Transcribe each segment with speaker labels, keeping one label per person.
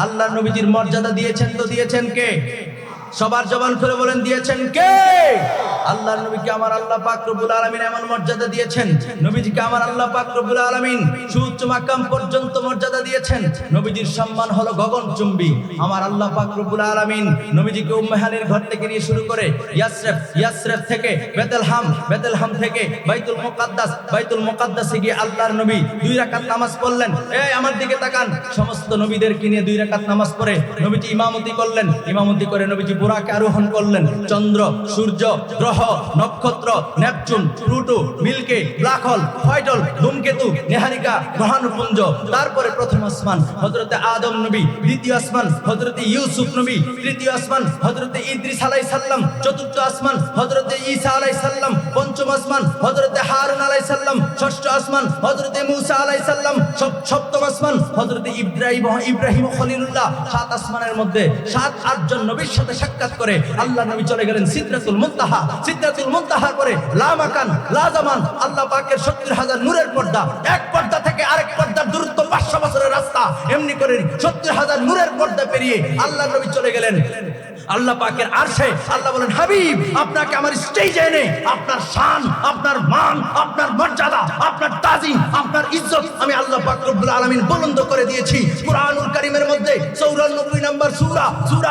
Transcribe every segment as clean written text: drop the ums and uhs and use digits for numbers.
Speaker 1: আল্লাহ নবীজির মর্যাদা দিয়েছেন তো দিয়েছেন কে? সবার জবান খুলে বলেন দিয়েছেন কে? আল্লাহর নবীকে আমার আল্লাহ পাক রব্বুল আলামিন এমন মর্যাদা দিয়েছেন, নবীজিকে আমার আল্লাহ পাক রব্বুল আলামিন সুউচ্চ মাকাম পর্যন্ত মর্যাদা দিয়েছেন। নবীজির সম্মান হলো গগনচুম্বী। আমার আল্লাহ পাক রব্বুল আলামিন নবীজিকে উম্মে হানির ঘর থেকে নিয়ে শুরু করে ইয়াসরিফ থেকে বেতেলহাম থেকে বাইতুল মুকাদ্দাসে গিয়ে আল্লাহর নবী 2 রাকাত নামাজ পড়লেন। এই আমার দিকে তাকান। সমস্ত নবীদেরকে নিয়ে 2 রাকাত নামাজ পড়ে নবীজি ইমামতি করলেন। ইমামতি করে নবীজি বুরাকে আরোহণ করলেন। চন্দ্র, সূর্য, গ্রহ, নক্ষত্র, Neptune, Pluto, milky, black hole, white hole, ধূমকেতু, নেহারিকা, গ্রহাণুপুঞ্জ, তারপরে প্রথম আসমান হযরতে আদম নবী, দ্বিতীয় আসমান হযরতে ইউসুফ নবী, তৃতীয় আসমান হযরতে ইদ্রিস আলাইহিস সালাম, চতুর্থ আসমান হযরতে ঈসা আলাইহিস সালাম, পঞ্চম আসমান হযরতে হারুন আলাইহিস সালাম, ষষ্ঠ আসমান হযরতে মূসা আলাইহিস সালাম, সপ্তম আসমান হযরতে ইব্রাহিম খলিলুল্লাহ। 7 আসমানের মধ্যে 7-8 জন নবীর সাথে সাক্ষাৎ করে আল্লাহ নবী চলে গেলেন সিদরাতুল মুনতাহা। সিদরাতুল মুনতাহার পরে লা মাকান লা জামান, আল্লাহ পাকের 70,000 নূরের পর্দা। এক পর্দা থেকে আরেক পর্দার দূরত্ব 500 বছরের রাস্তা। এমনি করে 70,000 নূরের পর্দা পেরিয়ে আল্লাহ নবী চলে গেলেন আল্লাহ পাকের আরশে। আল্লাহ বলেন, হাবিব আপনাকে আমার স্টেজে এনে আপনার শান, আপনার মান, আপনার মর্যাদা, আপনার তাজিম, আপনার ইজ্জত আমি আল্লাহ পাক রব্বুল আলামিন বুলন্দ করে দিয়েছি। কুরআনুল কারীমের মধ্যে 94 নম্বর সূরা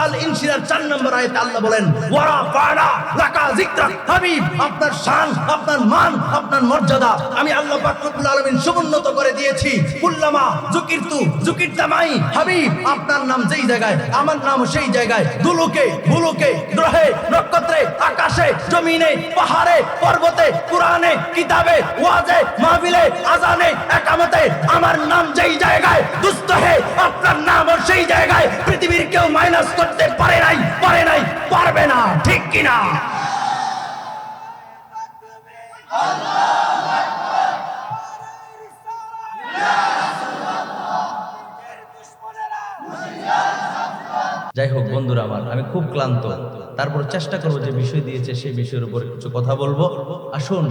Speaker 1: আল ইনশিরার 4 নম্বর আয়াতে আল্লাহ বলেন, ওয়ারা ফানা লাকা যিকরা, হাবিব আপনার শান, আপনার মান, আপনার মর্যাদা আমি আল্লাহ পাক রব্বুল আলামিন সমুন্নত করে দিয়েছি। কুল্লামা যুকিরতা মাই, হাবিব আপনার নাম যেই জায়গায় আমার নাম সেই জায়গায়। দুলুকে ভুলুকে, গ্রহে নক্ষত্রে, আকাশে জমিনে, পাহাড়ে পর্বতে, কুরআনে কিতাবে, ওয়াজে মাহফিলে, আজানে একামতে আমার নাম যেই জায়গায়, দুস্ত হে আপনার নামও সেই জায়গায়। পৃথিবীর কেউ মাইনাস করতে পারে নাই, পারবে না, ঠিক কিনা? যাই হোক বন্ধুরা আমার, আমি খুব ক্লান্ত, তারপর চেষ্টা করবো যে বিষয় দিয়েছে সেই বিষয়ের উপর কিছু কথা বলবো। আসুন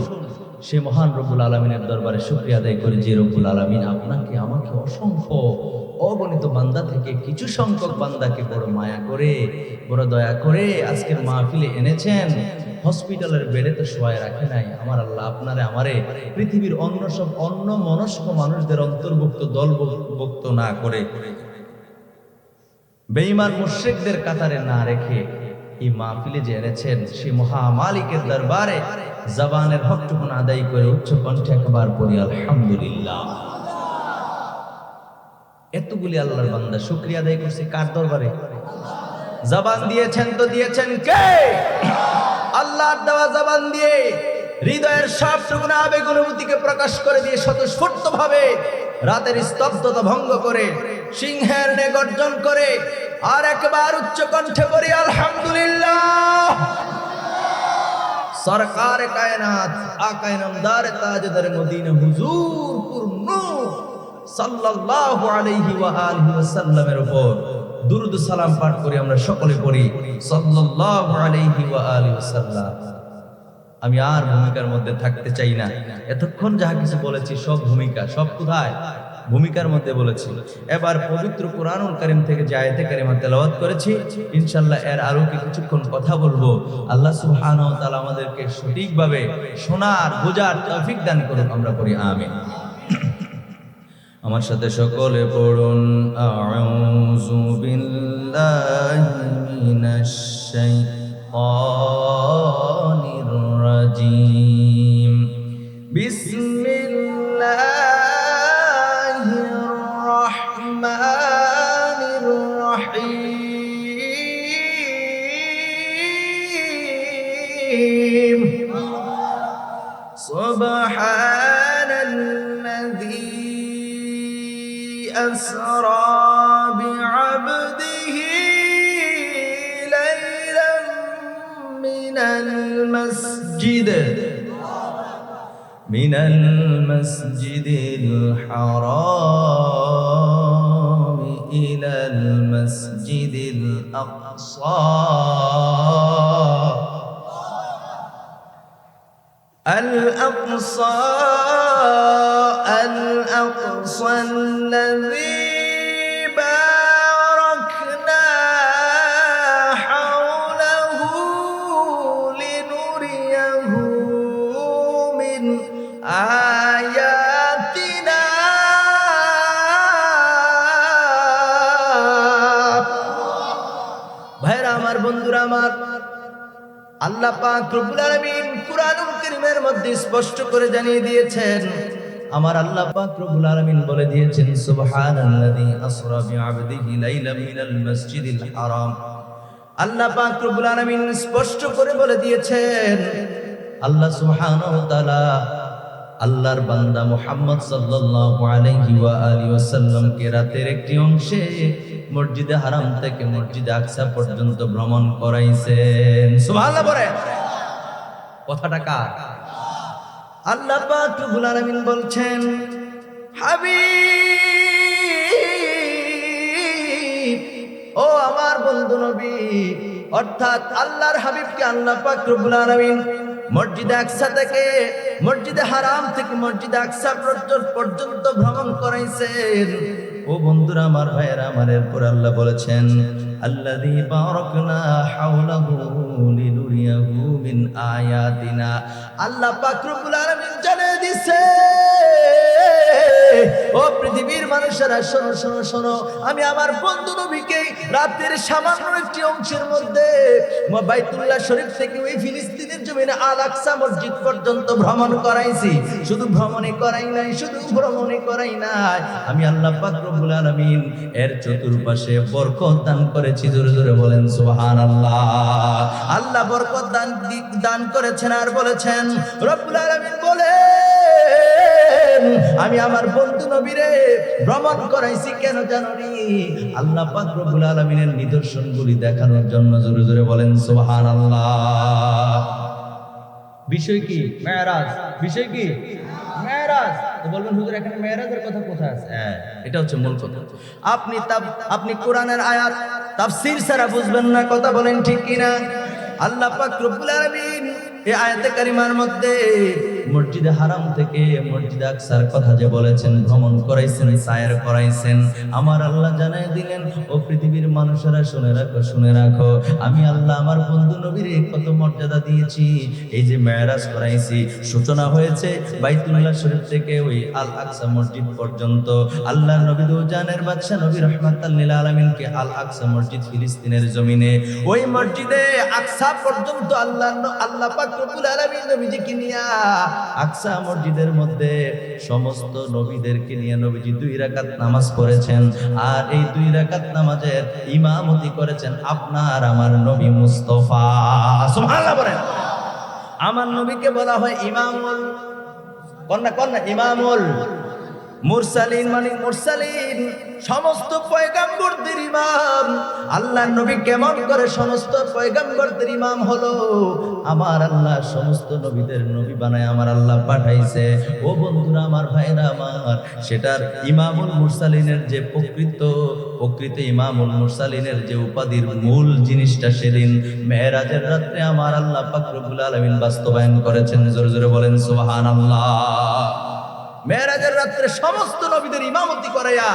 Speaker 1: সে মহান রব্বুল আলামিনের দরবারে শুকরিয়া আদায় করি যে রব্বুল আলামিন আপনাকে আমাকে অসংখ্য অগণিত বান্দা থেকে কিছু সংখ্যক বান্দাকে বড় মায়া করে, বড় দয়া করে আজকের মাহফিলে এনেছেন। হসপিটালের বেডে তো শোয়ায় রাখে নাই। আমার আল্লাহ আপনারে আমারে পৃথিবীর অন্য মনস্ক মানুষদের অন্তর্ভুক্ত দলভুক্ত না করে, বেঈমান মুশরিকদের কাতারে না রেখে এই মাহফিলে যে এনেছেন সেই মহা মালিকের দরবারে জবানের হকটুকুন আদায় করে উচ্চ কণ্ঠে একবার পড়ি আলহামদুলিল্লাহ। এতগুলি আল্লাহর বান্দা শুকরিয়া আদায় করছে কার দরবারে? জবান দিয়েছেন তো দিয়েছেন কে? আল্লাহর দেওয়া জবান দিয়ে হৃদয়ের সবটুকুন আবেগ অনুভূতিকে প্রকাশ করে দিয়ে স্বতঃস্ফূর্ত ভাবে রাতের স্তব্ধতা ভঙ্গ করে সিংহের ন্যায় গর্জন করে আর একবার উচ্চ কণ্ঠে পড়ি আলহামদুলিল্লাহ। সরকার কায়নাত আকায়ে নামদার তাজদার মদিনা হুজুর নূর সাল্লাল্লাহু আলাইহি ওয়া আলিহি ওয়াসাল্লামের উপর দুরূদ সালাম পাঠ করি আমরা সকলে পড়ি সাল্লাল্লাহু আলাইহি ওয়া আলিহি ওয়াসাল্লাম। আমি আর ভূমিকার মধ্যে থাকতে চাই না। এতক্ষণ যাহা কিছু বলেছি সব ভূমিকা, সব কোথায়? ভূমিকার মধ্যে বলেছি। এবার পবিত্র কুরআনুল কারীম থেকে যে আয়াতে কারিমা তেলাওয়াত করেছি, ইনশাআল্লাহ এর আরো কিছুক্ষণ কথা বলবো। আল্লাহ সুবহানাহু ওয়া তাআলা আমাদেরকে সঠিকভাবে শোনার, বোঝার তৌফিক দান করুন। আমরা পড়ি আমিন। আমার সাথে সকলে পড়ুন আউযু বিল্লাহি মিনাশ শাইতানির রাজিম। বিসমিল্লাহির রাহমানির রহিম। সুবহানাল্লাযী أسرى بعبده ليلا من المسجد الحرام إلى المسجد الأقصى الأقصى الذي باركنا বন্ধুরা আমার, আল্লাহ পাক রব্বুল আলামিন কুরআনুল কারীমের মধ্যে স্পষ্ট করে জানিয়ে দিয়েছেন, আমার আল্লাহ পাক রব্বুল আলামিন বলে দিয়েছেন, সুবহানাল্লাযী আসরা বিআবদিহি লাইলাম মিনাল মাসজিদিল হারাম। আল্লাহ পাক রব্বুল আলামিন স্পষ্ট করে বলে দিয়েছেন, আল্লাহ সুবহানাহু ওয়া তাআলা আল্লাহর বান্দা মুহাম্মদ সাল্লাল্লাহু আলাইহি ওয়া আলিহি ওয়াসাল্লাম কে রাতের একটি অংশে মসজিদে হারাম থেকে মসজিদে আকসা পর্যন্ত ভ্রমণ করাইছেন। সুবহানাল্লাহ বলে কথাটা কার? আল্লাহ পাক রব্বুল আলামিন বলছেন, হাবিব, ও আমার বন্ধু নবী, অর্থাৎ আল্লাহর হাবিবকে আল্লাহ পাক রব্বুল আলামিন মসজিদে আকসা থেকে মসজিদে হারাম থেকে মসজিদে আকসা পর্যন্ত ভ্রমণ করাইছেন। ও বন্ধুরা আমার, ভাইয়েরা আমার, এরপর আল্লাহ বলেছেন, আল্লাযী বারাকনা হাওলাহু লিনুরিয়াহু মিন আয়াতিনা। আল্লাহ পাক রব্বুল আলামিন জানিয়ে দিয়েছে, ও পৃথিবীর মানুষেরা, শোনো শোনো শোনো, আমি আমার বন্ধু নবীকে রাতের সামান্য একটি অংশের মধ্যে বাইতুল্লাহ শরীফ থেকে ওই ফিলিস্তিনের জমিনে আল আকসা মসজিদ পর্যন্ত ভ্রমণ করাইছি। শুধু ভ্রমণই করাই নাই, আমি আল্লাহ পাক রব্বুল আলামিন এর চতুর্পাশে বরকত দান করেছি। জোরে জোরে বলেন সুবহানাল্লাহ। আল্লাহ বরকত দান করেছেন আর বলেছেন, রব্বুল আলামিন বলে, আমি আমার বন্ধু নবীরে ভ্রমণ করাইছি কেন জানি? আল্লাহ পাক রব্বুল আলামিনের নিদর্শনগুলি দেখানোর জন্য। জোরে জোরে বলেন সুবহানাল্লাহ। বিষয় কি? মেরাজ। বিষয় কি? মেরাজ। তো বলবেন, হুজুর এখানে মেরাজের কথা কোথায় আছে? হ্যাঁ, এটা হচ্ছে মূল কথা। আপনি কোরআনের আয়াত তাফসীর ছাড়া বুঝবেন না, কথা বলেন ঠিক কিনা? আল্লাহ পাক রব্বুল আলামিন এই আয়াতে কারিমার মধ্যে মসজিদে হারাম থেকে মসজিদে আকসার কথা যে বলেছেন, ভ্রমণ করাইছেন, সায়ের করাইছেন, আমার আল্লাহ জানাই দিলেন, ও পৃথিবীর মানুষেরা শুনে রাখো, শুনে রাখো, আমি আল্লাহ আমার বন্ধু নবীর কত মর্যাদা দিয়েছি। এই যে মেরাজ করাইছি, সূচনা হয়েছে বাইতুল্লাহ শরীফ থেকে ওই আল আকসা মসজিদ পর্যন্ত। আল্লাহ নবী দো জানের বাদশা নবী রাহমাতাল লিল আলামিনকে আল আকসা মসজিদ ফিলিস্তিনের জমিনে ওই মসজিদে আকসা পর্যন্ত আল্লাহ পাক রব্বুল আলামিন নবীজিকে নিয়ে আকসা মসজিদের মধ্যে সমস্ত নবীদেরকে নিয়ে নবীজি 2 রাকাত নামাজ পড়েছেন। আর এই 2 রাকাত নামাজের ইমামতি করেছেন আপনার আমার নবী মুস্তাফা। সুবহানাল্লাহ বলেন। আমার নবীকে বলা হয় ইমামুল কন্যা ইমামুল মুরসালিন, মানে মুরসালিন, সমস্ত পয়গম্বরদের ইমাম। আল্লাহর নবী কেমন করে সমস্ত পয়গম্বরদের ইমাম হলো? আমার আল্লাহ সমস্ত নবীদের নবী বানায় আমার আল্লাহ পাঠাইছে। ও বন্ধুরা আমার, ভাইরা আমার, সেটার ইমামুল মুরসালিনের যে প্রকৃত ইমামুল মুরসালিনের যে উপাধির মূল জিনিসটা সেদিন মেরাজের রাত্রে আমার আল্লাহ পাক রব্বুল আলামিন বাস্তবায়ন করেছেন। জোরে জোরে বলেন সুবহানাল্লাহ। মেরাজের রাত্রে সমস্ত নবীদের ইমামতি করাইয়া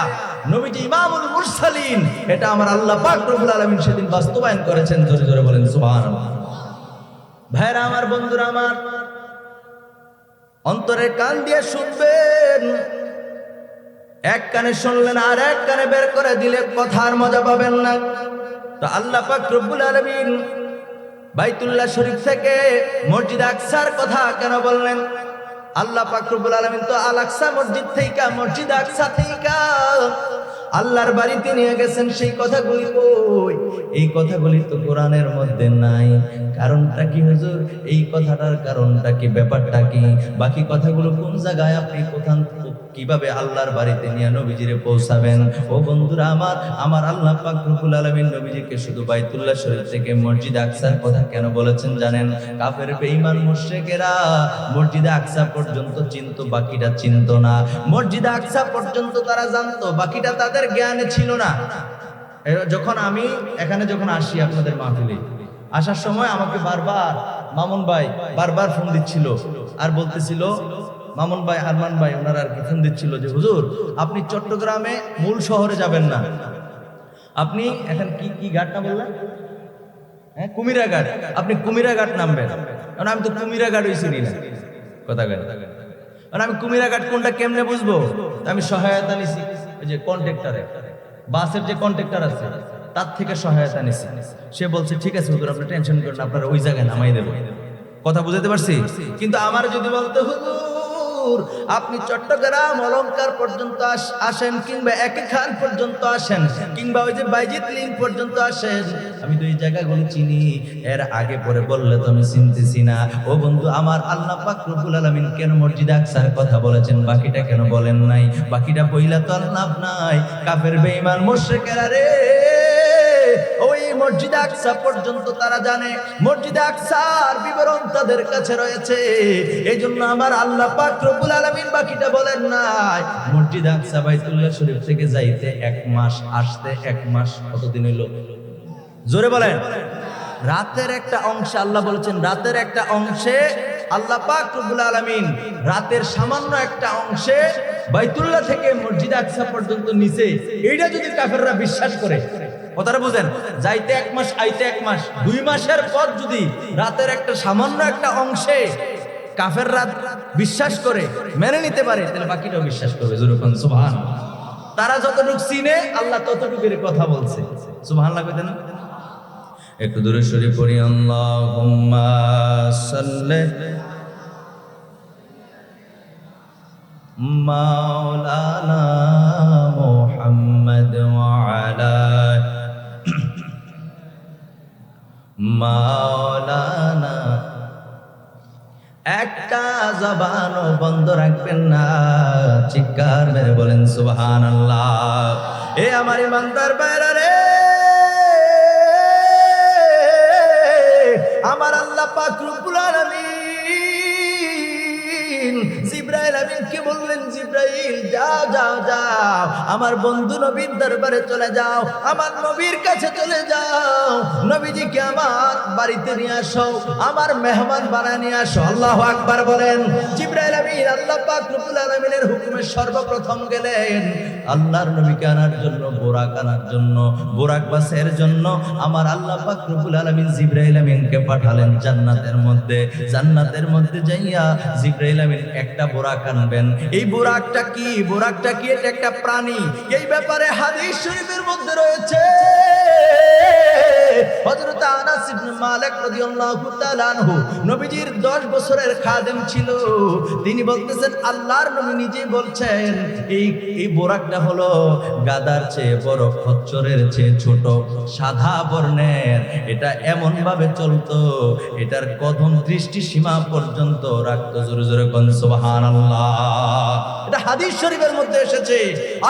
Speaker 1: নবীজি ইমামুল মুরসালিন, এটা আমার আল্লাহ পাক রব্বুল আলামিন সেদিন বাস্তবায়ন করেছেন। জোরে জোরে বলেন সুবহানাল্লাহ। ভাইরা আমার, বন্ধুরা আমার, অন্তরের কান দিয়ে শুনবেন। এক কানে শুনলেন আর এক কানে বের করে দিলে কথার মজা পাবেন না। তো আল্লাহ পাক রব্বুল আলামিন বাইতুল্লাহ শরীফ থেকে মসজিদ আকসার কথা কেন বললেন? আল্লাহ পাক রব্বুল আলামিন তো আল আকসা মসজিদ থেকে মসজিদ আকসা থেকে আল্লাহর বাড়িতে নিয়ে গেছেন। সেই কথাগুলি কই? এই কথাগুলি তো কোরআনের মধ্যে নাই। কারণটা কি হুজুর? এই কথাটার কারণটা কি, ব্যাপারটা কি? বাকি কথাগুলো কোন জায়গায় আপনি কিভাবে আল্লাহর বাড়িতে নিয়ে নবীজিরে পৌঁছাবেন? ও বন্ধুরা আমার আল্লাহ পাক রব্বুল আলামিন নবীজিকে শুধু বাইতুল্লাহ শরীফ থেকে মসজিদ আকসার কথা কেন বলেছেন জানেন? কাফের বেঈমান মুশরিকেরা মসজিদ আকসা পর্যন্ত চিনতো, বাকিটা চিনতো না। মসজিদ আকসা পর্যন্ত তারা জানতো, বাকিটা তাদের জ্ঞানে ছিল না। যখন আমি এখানে আসি আপনাদের মাহফিলে, আসার সময় আমাকে বারবার মামুন ভাই বারবার ফোন দিচ্ছিল আর বলতেছিল, মামুন ভাই, আরমান ভাই, ওনারা আর কি ফোন দিচ্ছিল যে হুজুর আপনি চট্টগ্রামে মূল শহরে যাবেন না, আপনি এখন কি ঘাটটা বললেন? হ্যাঁ, কুমিরা ঘাট, আপনি কুমিরা ঘাট নামবেন। কারণ আমি তো কুমিরা ঘাট হয়েছি না, কথা কেন? কারণ আমি কুমিরা ঘাট কোনটা কেমনে বুঝবো? আমি সহায়তা নিছি ওই যে কন্ট্রাক্টরে, বাসের যে কন্ট্রাক্টর আছে তার থেকে সহায়তা নিছি। সে বলছে ঠিক আছে হুজুর আপনি টেনশন করেন না, আপনারা ওই জায়গায় নামাই দেব। কথা বুঝাতে পারছি? কিন্তু আমার যদি বলতে হুজুর আপনি চট্টগ্রাম অলংকার পর্যন্ত আসেন, কিংবা একে খান পর্যন্ত আসেন, কিংবা ওই যে বাইজিৎ লিঙ্ক পর্যন্ত আসেন, আমি তো এই জায়গাগুলো চিনি, এর আগে পরে বললে তো আমি চিনতেছি না। ও বন্ধু আমার, আল্লাহ পাক রব্বুল আলামিন কেন মসজিদ আকসার কথা বলেছেন, বাকিটা কেন বলেন নাই? বাকিটা বইলা তো আর লাভ নাই। কাফের বেঈমান মুশরিকেরা রে, ওই মসজিদ আকসা পর্যন্ত তারা জানে, মসজিদ আকসার বিবরণ তাদের কাছে রয়েছে। এই জন্য আমার আল্লাহ পাক রব্বুল আলামিন বাকিটা বলেন নাই। মসজিদ আকসা বাইতুল্লাহ শরীফ থেকে যাইতে 1 মাস, আসতে 1 মাস, কতদিন হইল? জোরে বলেন। রাতের একটা অংশে আল্লাহ বলেছেন, রাতের একটা অংশে আল্লাহ পাক রব্বুল আলামিন রাতের সামান্য একটা অংশে বাইতুল্লাহ থেকে মসজিদ আকসা পর্যন্ত নিচে। এইটা যদি কাফেররা বিশ্বাস করে, কথাটা বুঝেন, যাইতে 1 মাস আইতে 1 মাস, 2 মাসের পর যদি রাতের একটা সামান্য একটা অংশে কাফেররা বিশ্বাস করে, মেনে নিতে পারে, তাহলে বাকিটাও বিশ্বাস করবে। যেরকম সুবহানাল্লাহ। তারা যতটুকু চিনে আল্লাহ ততটুকুর কথা বলছে। সুবহানাল্লাহ কইতেন না? একটু দূরে সরে পড়ি, আল্লাহুম্মা সাল্লি মাওলানা মুহাম্মদ ওয়া আলা মাওলানা। একটা জবানও বন্ধ রাখবেন না, চিৎকার মেরে বলেন সুবহানাল্লাহ। এ আমার ইমানদার ভাইরা রে, আমার আল্লাহ পাক রব্বুল আলামিন জিবরাইল আমিনকে বললেন, জিবরাইল যাও যাও যাও, আমার বন্ধু নবীর দরবারে চলে যাও, আমার নবীর কাছে চলে যাও, নবীজিকে আমার বাড়িতে নিয়ে আসো, আমার মেহমান বানায় নিয়ে আসো। আল্লাহু আকবার বলেন। জিবরাইল আমিন আল্লাহ পাক রব্বুল আলামিনের হুকুমে সর্বপ্রথম গেলেন আল্লাহর নবীকে আনার জন্য, বোরাক আনার জন্য, বোরাক বাসের জন্য। আমার আল্লাহ পাক রব্বুল আলামিন জিবরাইল আমিনকে পাঠালেন জান্নাতের মধ্যে। জান্নাতের মধ্যে যাইয়া জিবরাইল আমিন একটা বোরাক আনবেন। এই বোরাকটা কি? বোরাকটা কি? এটা একটা প্রাণী। এই ব্যাপারে হাদিস শরীফের মধ্যে রয়েছে, হযরত আনাস ইবনে মালিক রাদিয়াল্লাহু তাআলা আনহু নবীজির 10 বছরের খাদেম ছিল। তিনি বলতেছেন, আল্লাহর নবী নিজেই বলছেন, এই বোরাকটা হলো গাদার চেয়ে বড়, খচ্চরের চেয়ে ছোট, সাদা বর্ণের। এটা এমন ভাবে চলতো, এটার কদম দৃষ্টি সীমা পর্যন্ত রাখতো। জোরে জোরে কোন সুবহানাল্লাহ। এটা হাদিস শরীফের মধ্যে এসেছে।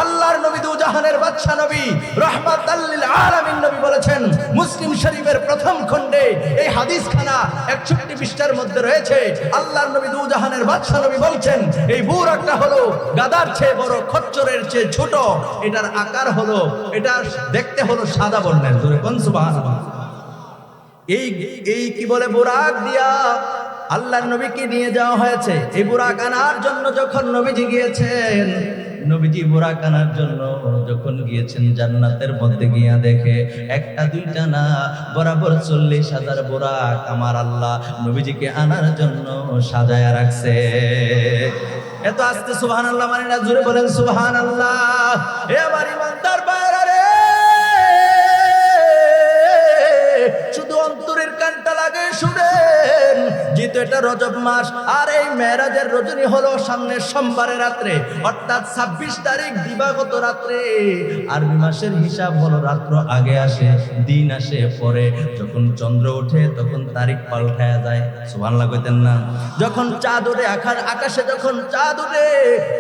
Speaker 1: আল্লাহর নবী দুজাহানের বাদশা নবী রাহমাতাল লিল আলামিন নবী বলেছেন, মুসলিম শরীফের প্রথম খণ্ডে এই হাদিসখানা 61 পৃষ্ঠার মধ্যে রয়েছে। আল্লাহর নবী দুজাহানের বাদশা নবী বলছেন, এই বুরাকটা হলো গাদার চেয়ে বড়, খচ্চরের চেয়ে ছোট, এটার আকার হলো, এটা দেখতে হলো সাদা বর্ণের। জোরে কোন সুবহানাল্লাহ। এই কি বলে, বুরাক দিয়া আল্লাহর নবীকে নিয়ে যাওয়া হয়েছে। এই বুরাক আনার জন্য যখন নবীজি গিয়েছেন, নবীজি বুরাক আনার জন্য যখন গিয়েছেন, জান্নাতের মধ্যে গিয়া দেখে একটা দুইটা না, বরাবর 40,000 বুরাক আমার আল্লাহ নবীজিকে আনার জন্য সাজায়া রাখছে। এত আস্তে সুবহানাল্লাহ মানে না, জোরে বলেন সুবহানাল্লাহ। এ আমার ইমানদার ভাইরা রে, শুধু অন্তরের কানটা লাগে শুনেন। যেহেতু এটা রজব মাস, আর এই মেরাজের রজনী হলো সামনের সোমবারের রাত্রে, অর্থাৎ 26 তারিখ দিবাগত রাত্রে। আরবি মাসের হিসাব হলো রাত্র আগে আসে, দিন আসে পরে। যখন চন্দ্র ওঠে তখন তারিখ পাল্টায়া যায়। সুবহানাল্লাহ কইতেন না? যখন চাঁদ ওঠে, আকাশে যখন চাঁদ ওঠে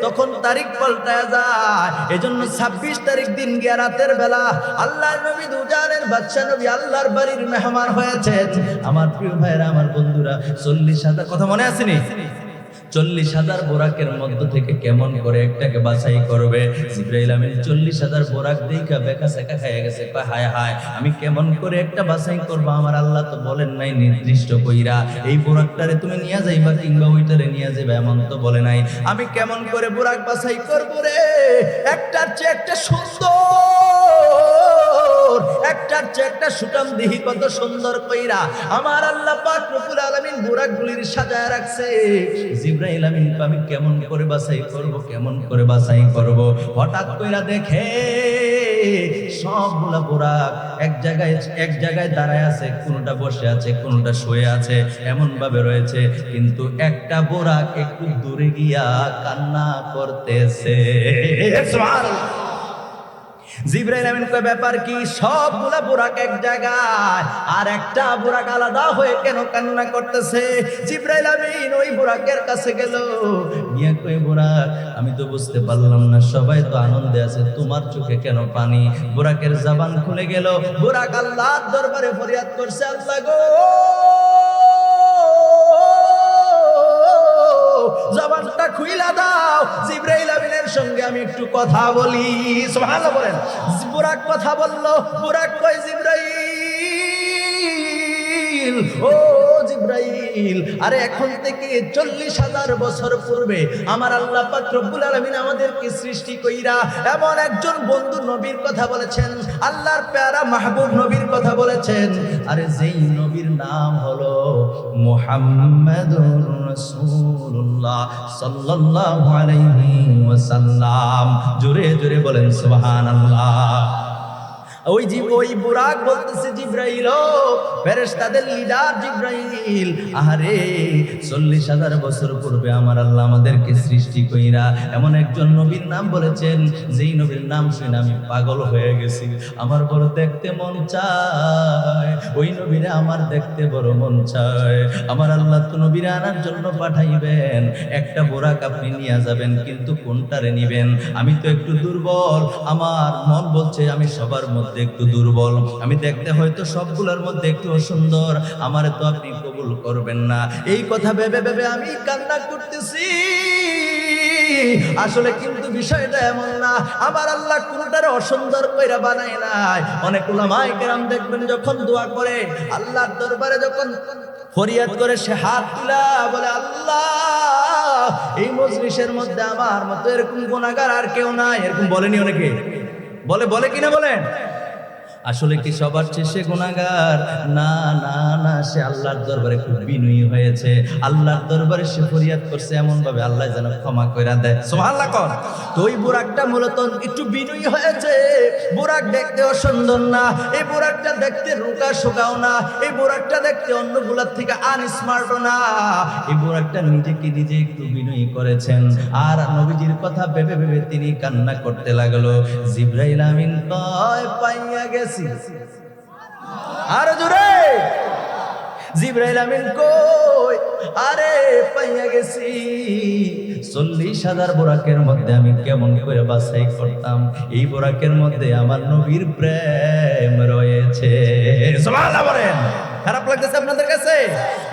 Speaker 1: তখন তারিখ পাল্টায়া যায়। এজন্য 26 তারিখ দিন গিয়া রাতের বেলা আল্লাহর নবী দুজাহানের বাদশা নবী আল্লাহর বাড়ির মেহমান হয়েছেন। আমার প্রিয় ভাইরা, আমার বন্ধুরা, 40,000 কথা মনে আসেনি? 40,000 বোরাকের মধ্য থেকে কেমন করে একটাকে বাছাই করবে? জিবরাইল আমিন 40,000 বোরাক দেখা বেকা সেকা খাইয়া গেছে। হায় হায়, আমি কেমন করে একটা বাছাই করবো? আমার আল্লাহ তো বলেন নাই নির্দিষ্ট কইরা এই বোরাকটারে তুমি নিয়ে যাইবা কিংবা ওইটারে নিয়ে যাইবা, এমন তো বলে নাই। আমি কেমন করে বোরাক বাছাই করবো রে? একটার চেয়ে একটা সুন্দর, একটার চেয়ে একটা সুটাম দিহি কত সুন্দর কইরা আমার আল্লাহ পাক রব্বুল আলামিন বোরাকগুলির সাজায় রাখছে। জিবরাইল আমিন আমি কেমন করে বাছাই করব, কেমন করে বাছাই করব? হঠাৎ কইরা দেখে সবগুলা বুরাক এক জায়গায় দাঁড়ায় আছে, কোনটা বসে আছে, কোনটা শুয়ে আছে, এমন ভাবে রয়েছে। কিন্তু একটা বুরাক একটু দূরে গিয়া কান্না করতেছে। সুবহানাল্লাহ। জিবরাইল আমিন কয় ব্যাপার কি? সবগুলা বুরাক এক জায়গায়, আর একটা বুরাক আলাদা হয়ে কেন কান্না করতেছে? জিবরাইল আমিন ওই বুরাকের কাছে গেল, গিয়া কয় বুরাক, আমি তো বুঝতে পারলাম না, সবাই তো আনন্দে আছে, তোমার চোখে কেন পানি? বুরাকের জবান খুলে গেল। বুরাক আল্লাহর দরবারে ফরিয়াদ করছে, আল্লাহ গো, জবানটা খুইলা দাও, জিবরাইল আমিনের সঙ্গে আমি একটু কথা বলি। সুবহানাল্লাহ বলেন। বুরাক কথা বলল। বুরাক কয়, জিবরাইল, ও জিবরাইল, আরে এখন থেকে 40,000 বছর পূর্বে আমার আল্লাহ পাক রব্বুল আলামিন আমাদেরকে সৃষ্টি কইরা এমন একজন বন্ধু নবীর কথা বলেছেন, আল্লাহর প্যারা মাহবুব নবীর কথা বলেছেন। আরে যেই নবীর নাম হলো মুহাম্মাদুর রাসূলুল্লাহ সাল্লাল্লাহু আলাইহি ওয়াসাল্লাম। জোরে জোরে বলেন সুবহানাল্লাহ। ওই বুরাক বলতেছে, জিবরাইল, ফেরেশতাদের লিডার জিবরাইল, আরে 40,000 বছর পূর্বে আমার আল্লাহ আমাদেরকে সৃষ্টি কইরা এমন একজন নবীর নাম বলেছেন, যেই নবীর নাম শুনে আমি পাগল হয়ে গেছি। আমার বড় দেখতে মন চায়, ওই নবীরে আমার দেখতে বড় মন চায়। আমার আল্লাহ তো নবীরে আনার জন্য পাঠাইবেন, একটা বুরাক আপনি নিয়ে যাবেন, কিন্তু কোনটারে নিবেন? আমি তো একটু দুর্বল, আমার মন বলছে আমি সবার মধ্যে একটু দুর্বল, আমি দেখতে হয়তো সবগুলোর মধ্যে একটু সুন্দর, আমারে তো আপনি কবুল করবেন না। এই কথা ভেবে ভেবে আমি কান্না করতেছি। আসলে কিন্তু বিষয়টা এমন না, আমার আল্লাহ কোনটারে অসুন্দর কইরা বানায় নাই। অনেক উলামায়ে কেরাম দেখবেন যখন দোয়া করে, আল্লাহর দরবারে যখন ফরিয়াদ করে, সে হাত তুলা বলে, আল্লাহ, এই মজলিসের মধ্যে আমার মতো এরকম গুনাহগার আর কেউ নাই। এরকম বলেনি অনেকে? বলে কিনা বলেন? আসলে কি সবার শেষে গুনাহগার? না না না, সে আল্লাহর দরবারে খুব বিনয়ী হয়েছে, আল্লাহর দরবারে সে ফরিয়াদ করছে এমন ভাবে আল্লাহ যেন ক্ষমা কইরা দেয়। সুবহানাল্লাহ কর। তো ওই বুরাকটা মূলত একটু বিনয়ী হয়েছে। বুরাক দেখতেও সুন্দর না, এই বুরাকটা দেখতে রোগা শোকাও না, এই বুরাকটা দেখতে অন্যগুলার থেকে আনস্মার্টও না। এই বুরাকটা নিজেকে নিজে একটু বিনয়ী করেছেন, আর নবীজির কথা ভেবে ভেবে তিনি কান্না করতে লাগলো। জিবরাইল আমিন কয়, পাইয়া গেছে। আর জোরে, জিবরাইল আমিন কই, আরে পাইয়া গেছি। 40,000 বুরাকের মধ্যে আমি কেমন করে বাছাই করতাম, এই বুরাকের মধ্যে আমার নবীর প্রেম রয়েছে। সুবহানাল্লাহ বলেন। খারাপ লাগতেছে আপনাদের কাছে?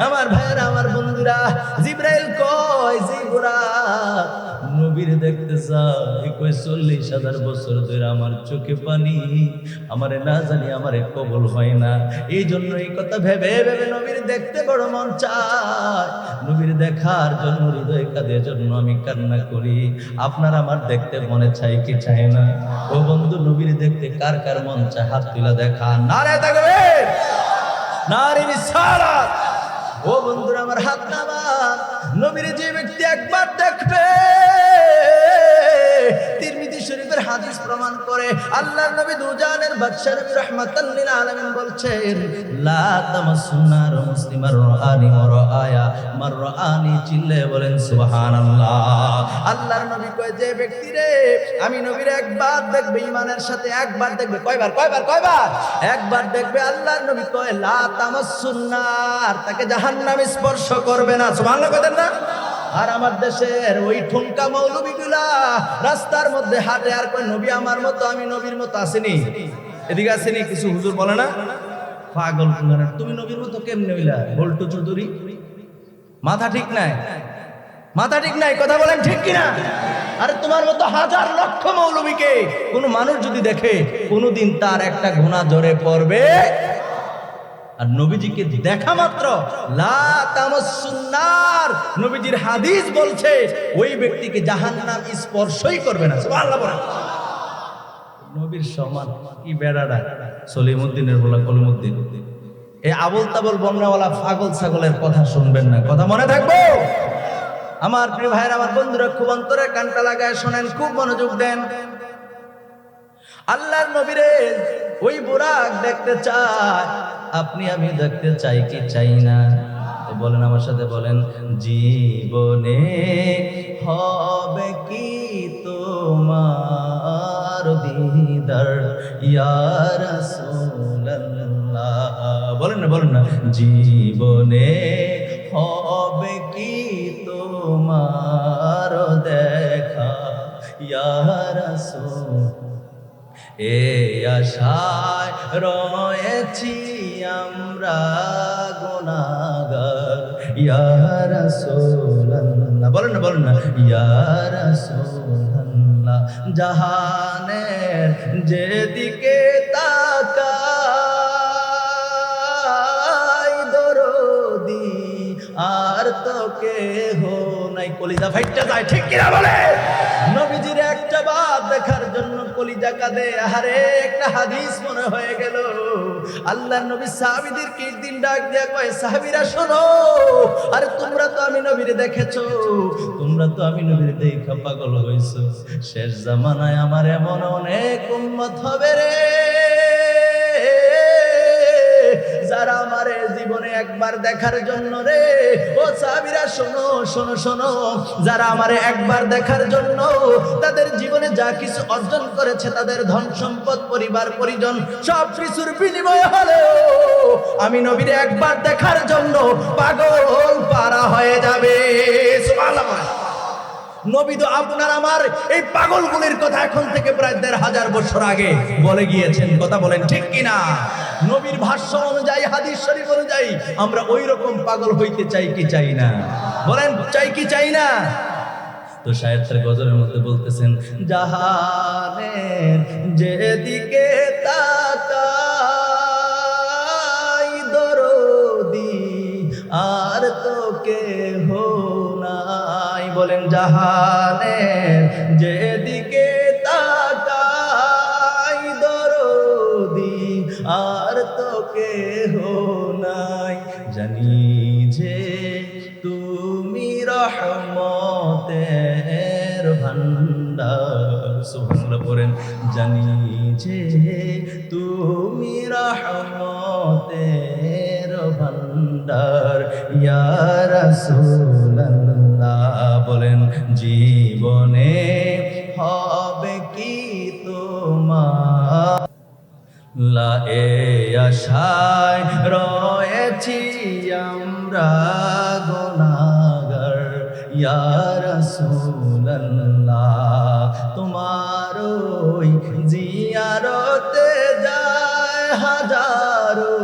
Speaker 1: আমার ভাইয়েরা, আমার বন্ধুরা, জিবরাইল কয়, যে বুরাক নবীর দেখতে চাই, কই 40,000 বছর ধরে আমার চোখে পানি, আমারে না জানি আমারে কবুল হয় না। এই জন্য এই কথা ভেবে ভেবে নবীর দেখতে বড় মন চায়, নবীর দেখার জন্য হৃদয় কাঁদে, জন্য আমি কান্না করি। আপনার আমার দেখতে মনে চাই কি চায় না? ও বন্ধু, নবীর দেখতে কার কার মন চায়? হাত তুলা দেখা। নারে তাকবীর, নারে রিসালাত। ও বন্ধুরা আমার, হাত নামান। নবীর যে ব্যক্তি একবার দেখবে, তিরমিজি শরীফের হাদিস প্রমাণ করে, আল্লাহর নবী দুজানের বাদশা নবী রাহমাতাল লিল আলামিন বলছেন, লা তামাসুন্নার মুসলিমার রাআনি ওয়া রাআয়া মার রাআনি। চিল্লে বলেন সুবহানাল্লাহ। আল্লাহর নবী কয়, যে ব্যক্তি রে আমি নবীর একবার দেখবে, ঈমানের সাথে একবার দেখবে। কয়বার? একবার দেখবে। আল্লাহর নবী কয়, লা তামাসুন্নার, তাকে জাহান্নাম স্পর্শ করবে না। সুবহানাল্লাহ কইতেন না? আর আমার দেশের ওই ঠুনকা মৌলবীগুলা রাস্তার মধ্যে হাঁটে আর কয়, নবী আমার মতো, আমি নবীর মতো। আসেনি? এদিকে আসেনি? কিছু হুজুর বলে না, পাগল তুমি নবীর মতো কেমনে হইলা? বল্টু চৌধুরী, মাথা ঠিক নাই, মাথা ঠিক নাই, কথা বলেন ঠিক কিনা? আরে তোমার মতো হাজার লক্ষ মৌলবীকে কোন মানুষ যদি দেখে, কোনদিন তার একটা গুনাহ ঝরে পড়বে? আর নবীজিকে দেখা মাত্র লা তামাসসুন্নার, নবীজির হাদিস বলছে ওই ব্যক্তিকে জাহান্নাম স্পর্শই করবে না। সুবহানাল্লাহ বলেন। নবীর সমান কি বেড়াটা? সলিমউদ্দিনের বলা কলিমউদ্দিন, এই আবল তাবল বন্যাওয়ালা পাগল ছাগলের কথা শুনবেন না, কথা মনে থাকবো? আমার প্রিয় ভাইরা, আমার বন্ধুরা, খুব অন্তরে কানটা লাগায় শোনেন, খুব মনোযোগ দেন। আল্লাহর নবীরে ওই বুরাক দেখতে চায়, আপনি আমি দেখতে চাই কি চাই না? তো বলেন, আমার সাথে বলেন, জীবনে হবে কি তোমার দিদার ইয়া রাসূলুল্লাহ। বলেন না, বলেন না, জীবনে হবে কি তোমার দেখা ইয়া রাসূল। এই আশায় রয়েছি আমরা গুনাহগার ইয়া রাসূলুল্লাহ। বলেন না, বলেন না, ইয়া রাসূলুল্লাহ। জাহানের যেদিকে তাকাই দরদি আর তো কেহ নাই। কলিজা ফাইটটা যায়, ঠিক কিনা বলে? নবীজির একটা বাত দেখার জন্য কলিজা কাঁদে। আরে একটা হাদিস মনে হয়ে গেল, আল্লাহর নবী সাহাবীদেরকে একদিন ডাক দিয়া কয়, সাহাবীরা শোনো, আরে তোমরা তো আমি নবীরে দেখেছো, তোমরা তো আমি নবীরে দেখা পাগল হইছো। শেষ জামানায় আমার এমন অনেক উম্মত হবে রে, যারা আমার জীবনে একবার দেখার জন্য রে, ও সাহাবীরা শোনো শোনো শোনো, যারা আমার একবার দেখার জন্য তাদের জীবনে যা কিছু অর্জন করেছে, তাদের ধন সম্পদ পরিবার পরিজন সব কিছুর বিনিময়ে হলেও আমি নবীরে একবার দেখার জন্য পাগল পারা হয়ে যাবে। সুবহানাল্লাহ। নবী তো আপনার আমার এই পাগলগুলির কথা এখন থেকে প্রায় ১৫০০ বছর আগে বলে গিয়েছেন। কথা বলেন ঠিক কিনা? নবীর ভাষ্য অনুযায়ী, হাদিস শরীফ অনুযায়ী আমরা ওই রকম পাগল হইতে চাই কি চাই না? বলেন, চাই কি চাই না? তো শায়ের তার গজলের মধ্যে বলতেছেন, জাহানের যেদিকে তাকাই দরদি আর তো কেহ নাই। বলেন, জাহানের যেদিকে তাকাই দরদি আর তো কেহ নাই। জানি যে তুমি রহমতের ভান্ডার। সুবহানাল্লাহ পড়েন, জানি যে তুমি রহমতের ভান্ডার ইয়া রাসূলুল্লাহ। বলেন, জীবনে হবে কি তোমার লা এ আশায় রয়েছি আমরা গুনাহগার ইয়া রাসূলুল্লাহ। তোমার ওই জিয়ারতে যায় হাজারো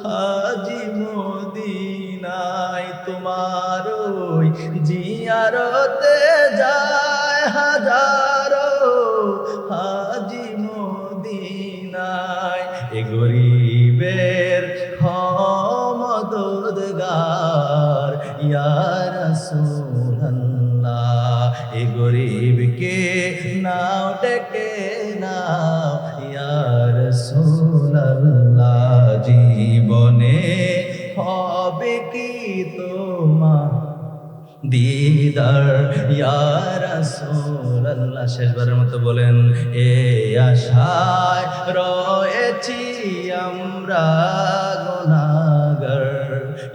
Speaker 1: হাজি মদিনায়। তোমার ওই জিয়ারতে যায় হাজারো হাজি মদিনায়। এ গরিবের মদদগার ইয়া রাসূলুল্লাহ। এ গরিবকে নাও ডেকে নাও ইয়া রাসূলুল্লাহ। জীবনে হবে কি তোমার দিদার ইয়া রাসূলুল্লাহ। শেষবারের মতো বলেন, এ আশায় রয়েছি আমরা গুনাহগার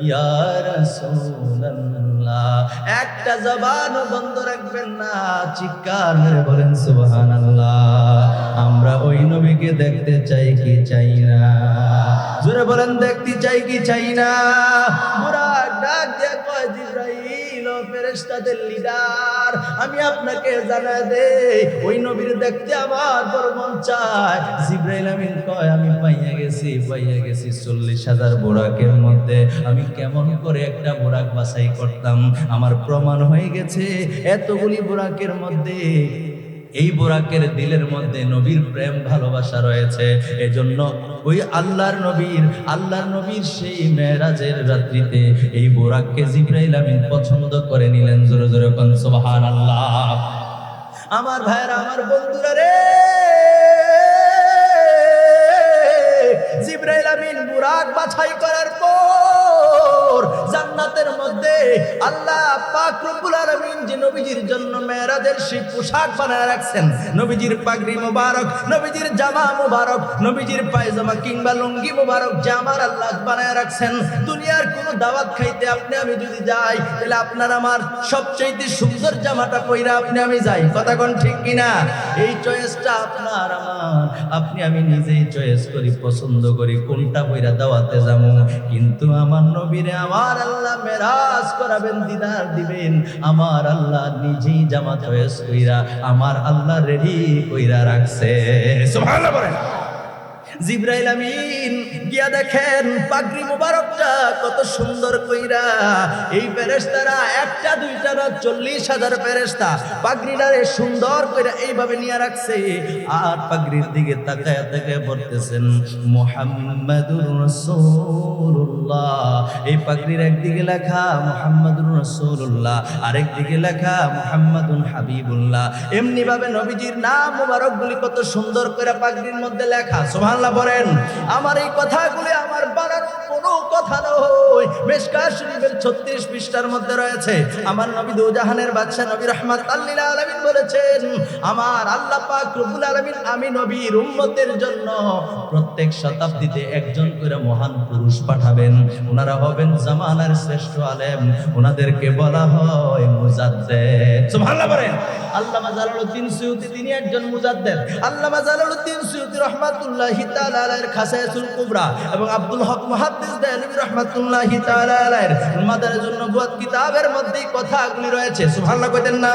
Speaker 1: ইয়া রাসূলুল্লাহ। একটা জবান বন্ধ রাখবেন না, চিৎকার মেরে বলেন সুবহানাল্লাহ। আমরা ওই নবীকে দেখতে চাই কি চাই না? জোরে বলেন, দেখতে চাই কি চাই না? বুরাক ডাক দিয়ে কয়, জিবরাইল ফেরেশতাদের লিডার, আমি আপনাকে জানাই দেই, ওই নবীর দেখতে আমার বড় মন চায়। জিবরাইল আমিন কয়, আমি পাইয়া গেছি ৪০,০০০ বুরাকের মধ্যে আমি কেমন করে একটা বুরাক বাছাই করতাম। আমার প্রমাণ হয়ে গেছে, এতগুলি বুরাকের মধ্যে এই বুরাকের দিলের মধ্যে নবীর প্রেম ভালোবাসা রয়েছে। এজন্য ওই আল্লাহর নবীর সেই মেরাজের রাত্রিতে এই বুরাককে জিবরাইল আমিন পছন্দ করে নিলেন। জোরে জোরে কোন সুবহানাল্লাহ। আমার ভাইরা, আমার বন্ধুরা রে, জিবরাইল আমিন বুরাক বাছাই করার পর জান্নাতের মধ্যে আল্লাহ পাক রব্বুল আলামিন যে নবীজির জন্য মেরাজের সেই পোশাক বানায় রাখছেন, নবীজির পাগড়ি মোবারক, নবীজির জামা মোবারক, নবীজির পায়জামা কিংবা লুঙ্গি মোবারক যে আমার আল্লাহ বানায় রাখছেন, দুনিয়ার কোন দাওয়াত খাইতে আপনি আমি যদি যাই তাহলে আপনার আমার সবচেয়ে সুন্দর জামাটা পইরা আপনি আমি যাই, কথা কোন ঠিক কিনা? এই চয়েসটা আপনার আমার, আপনি আমি নিজেই চয়েস করি, পছন্দ করি কোনটা পইরা দাওয়াতে যাবো। কিন্তু আমার নবীরে আমার আল্লাহ মেরাজ করাবেন, দিদার দিবেন, আমার আল্লাহ নিজেই জামা চয়েস কইরা আমার আল্লাহ রেডি কইরা রাখছে। সুবহানাল্লাহ বলেন। জিবরাইল আমিন গিয়া দেখেন পাগড়ি মোবারকটা কত সুন্দর কইরা, এই ফেরেশতারা একটা দুইটা না 40,000 ফেরেশতা পাগড়িটারে সুন্দর কইরা এইভাবে নিয়ে রাখছে। আর পাগড়ির দিকে তাকায়া তাকায়া বলতেছেন মুহাম্মাদুর রাসূলুল্লাহ। এই পাগড়ির একদিকে লেখা মুহাম্মাদুর রাসূলুল্লাহ, আরেকদিকে লেখা মুহাম্মাদুন হাবিবুল্লাহ। এমনি ভাবে নবীজির নাম মোবারকগুলি কত সুন্দর করে পাগড়ির মধ্যে লেখা। সুবহানাল্লাহ বলেন। আমার এই কথাগুলি আমার বানানো কোনো কথা নয়, মিশকাত শরীফের 36 পৃষ্ঠার মধ্যে রয়েছে। আমার নবী দুজাহানের বাদশা নবী রাহমাতাল লিল আলামিন বলেছেন, আমার আল্লাহ পাক রব্বুল আলামিন আমি নবীর উম্মতের জন্য প্রত্যেক শতাব্দীতে একজন করে মহান পুরুষ পাঠাবেন। ওনারা হবেন জামানার শ্রেষ্ঠ আলেম, ওনাদেরকে বলা হয় মুজাদ্দিদ। সুবহানাল্লাহ বলেন। আল্লামা জালালউদ্দিন সুয়ুতী তিনি একজন মুজাদ্দিদ। আল্লামা জালালউদ্দিন সুয়ুতী রাহমাতুল্লাহি তাআলা আলাইহির খাসায়াতুল কুবরা এবং আব্দুল হক মুহাদ্দিস দেহলভী রাহমাতুল্লাহি তাআলা আলাইহির মাদারিজুন নবুওয়াত কিতাবের মধ্যে কথাগুলি রয়েছে। সুবহানাল্লাহ কইতেন না?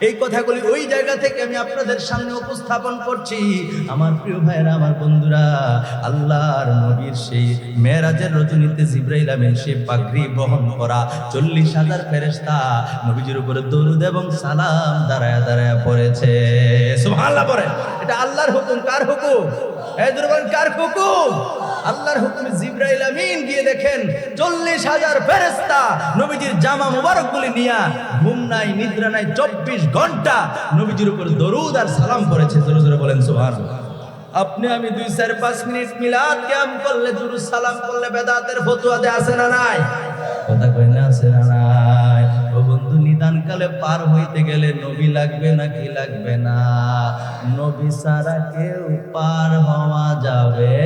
Speaker 1: এই কথাগুলি ওই জায়গা থেকে আমি আপনাদের সামনে উপস্থাপন করছি। আমার প্রিয় ভাইরা, আমার বন্ধুরা, আল্লাহর নবীর সেই মেরাজের রজনীতে জিবরাইল আমিন সেই পাগড়ি বহন করা 40,000 ফেরেশতা নবীজির উপরে দরুদ এবং সালাম দাঁড়ায়া দাঁড়ায়া পড়েছে। সুবহানাল্লাহ পড়ে। এটা আল্লাহর হুকুম। কার হুকুম? এই দুর্বল কার হুকুম? আল্লাহর হুকুমে জিবরাইল আমিন গিয়ে দেখেন 40,000 ফেরেশতা নবীজির জামা মুবারকগুলি নিয়া ঘুম নাই নিদ্রা নাই 24 ঘন্টা নবীজির উপর দরুদ আর সালাম পড়েছে। জোরে জোরে বলেন সুবহানাল্লাহ। আপনি আমি 2-4-5 মিনিট মিলাদ কিয়াম করলে দুরুদ সালাম করলে বেদাতের ফতোয়া দেয়া আছে না নাই? কথা কই না আছে না নাই? ও বন্ধু, নিদান কালে পার হইতে গেলে নবী লাগবে নাকি লাগবে না? নবী ছাড়া কেউ পার হওয়া যাবে,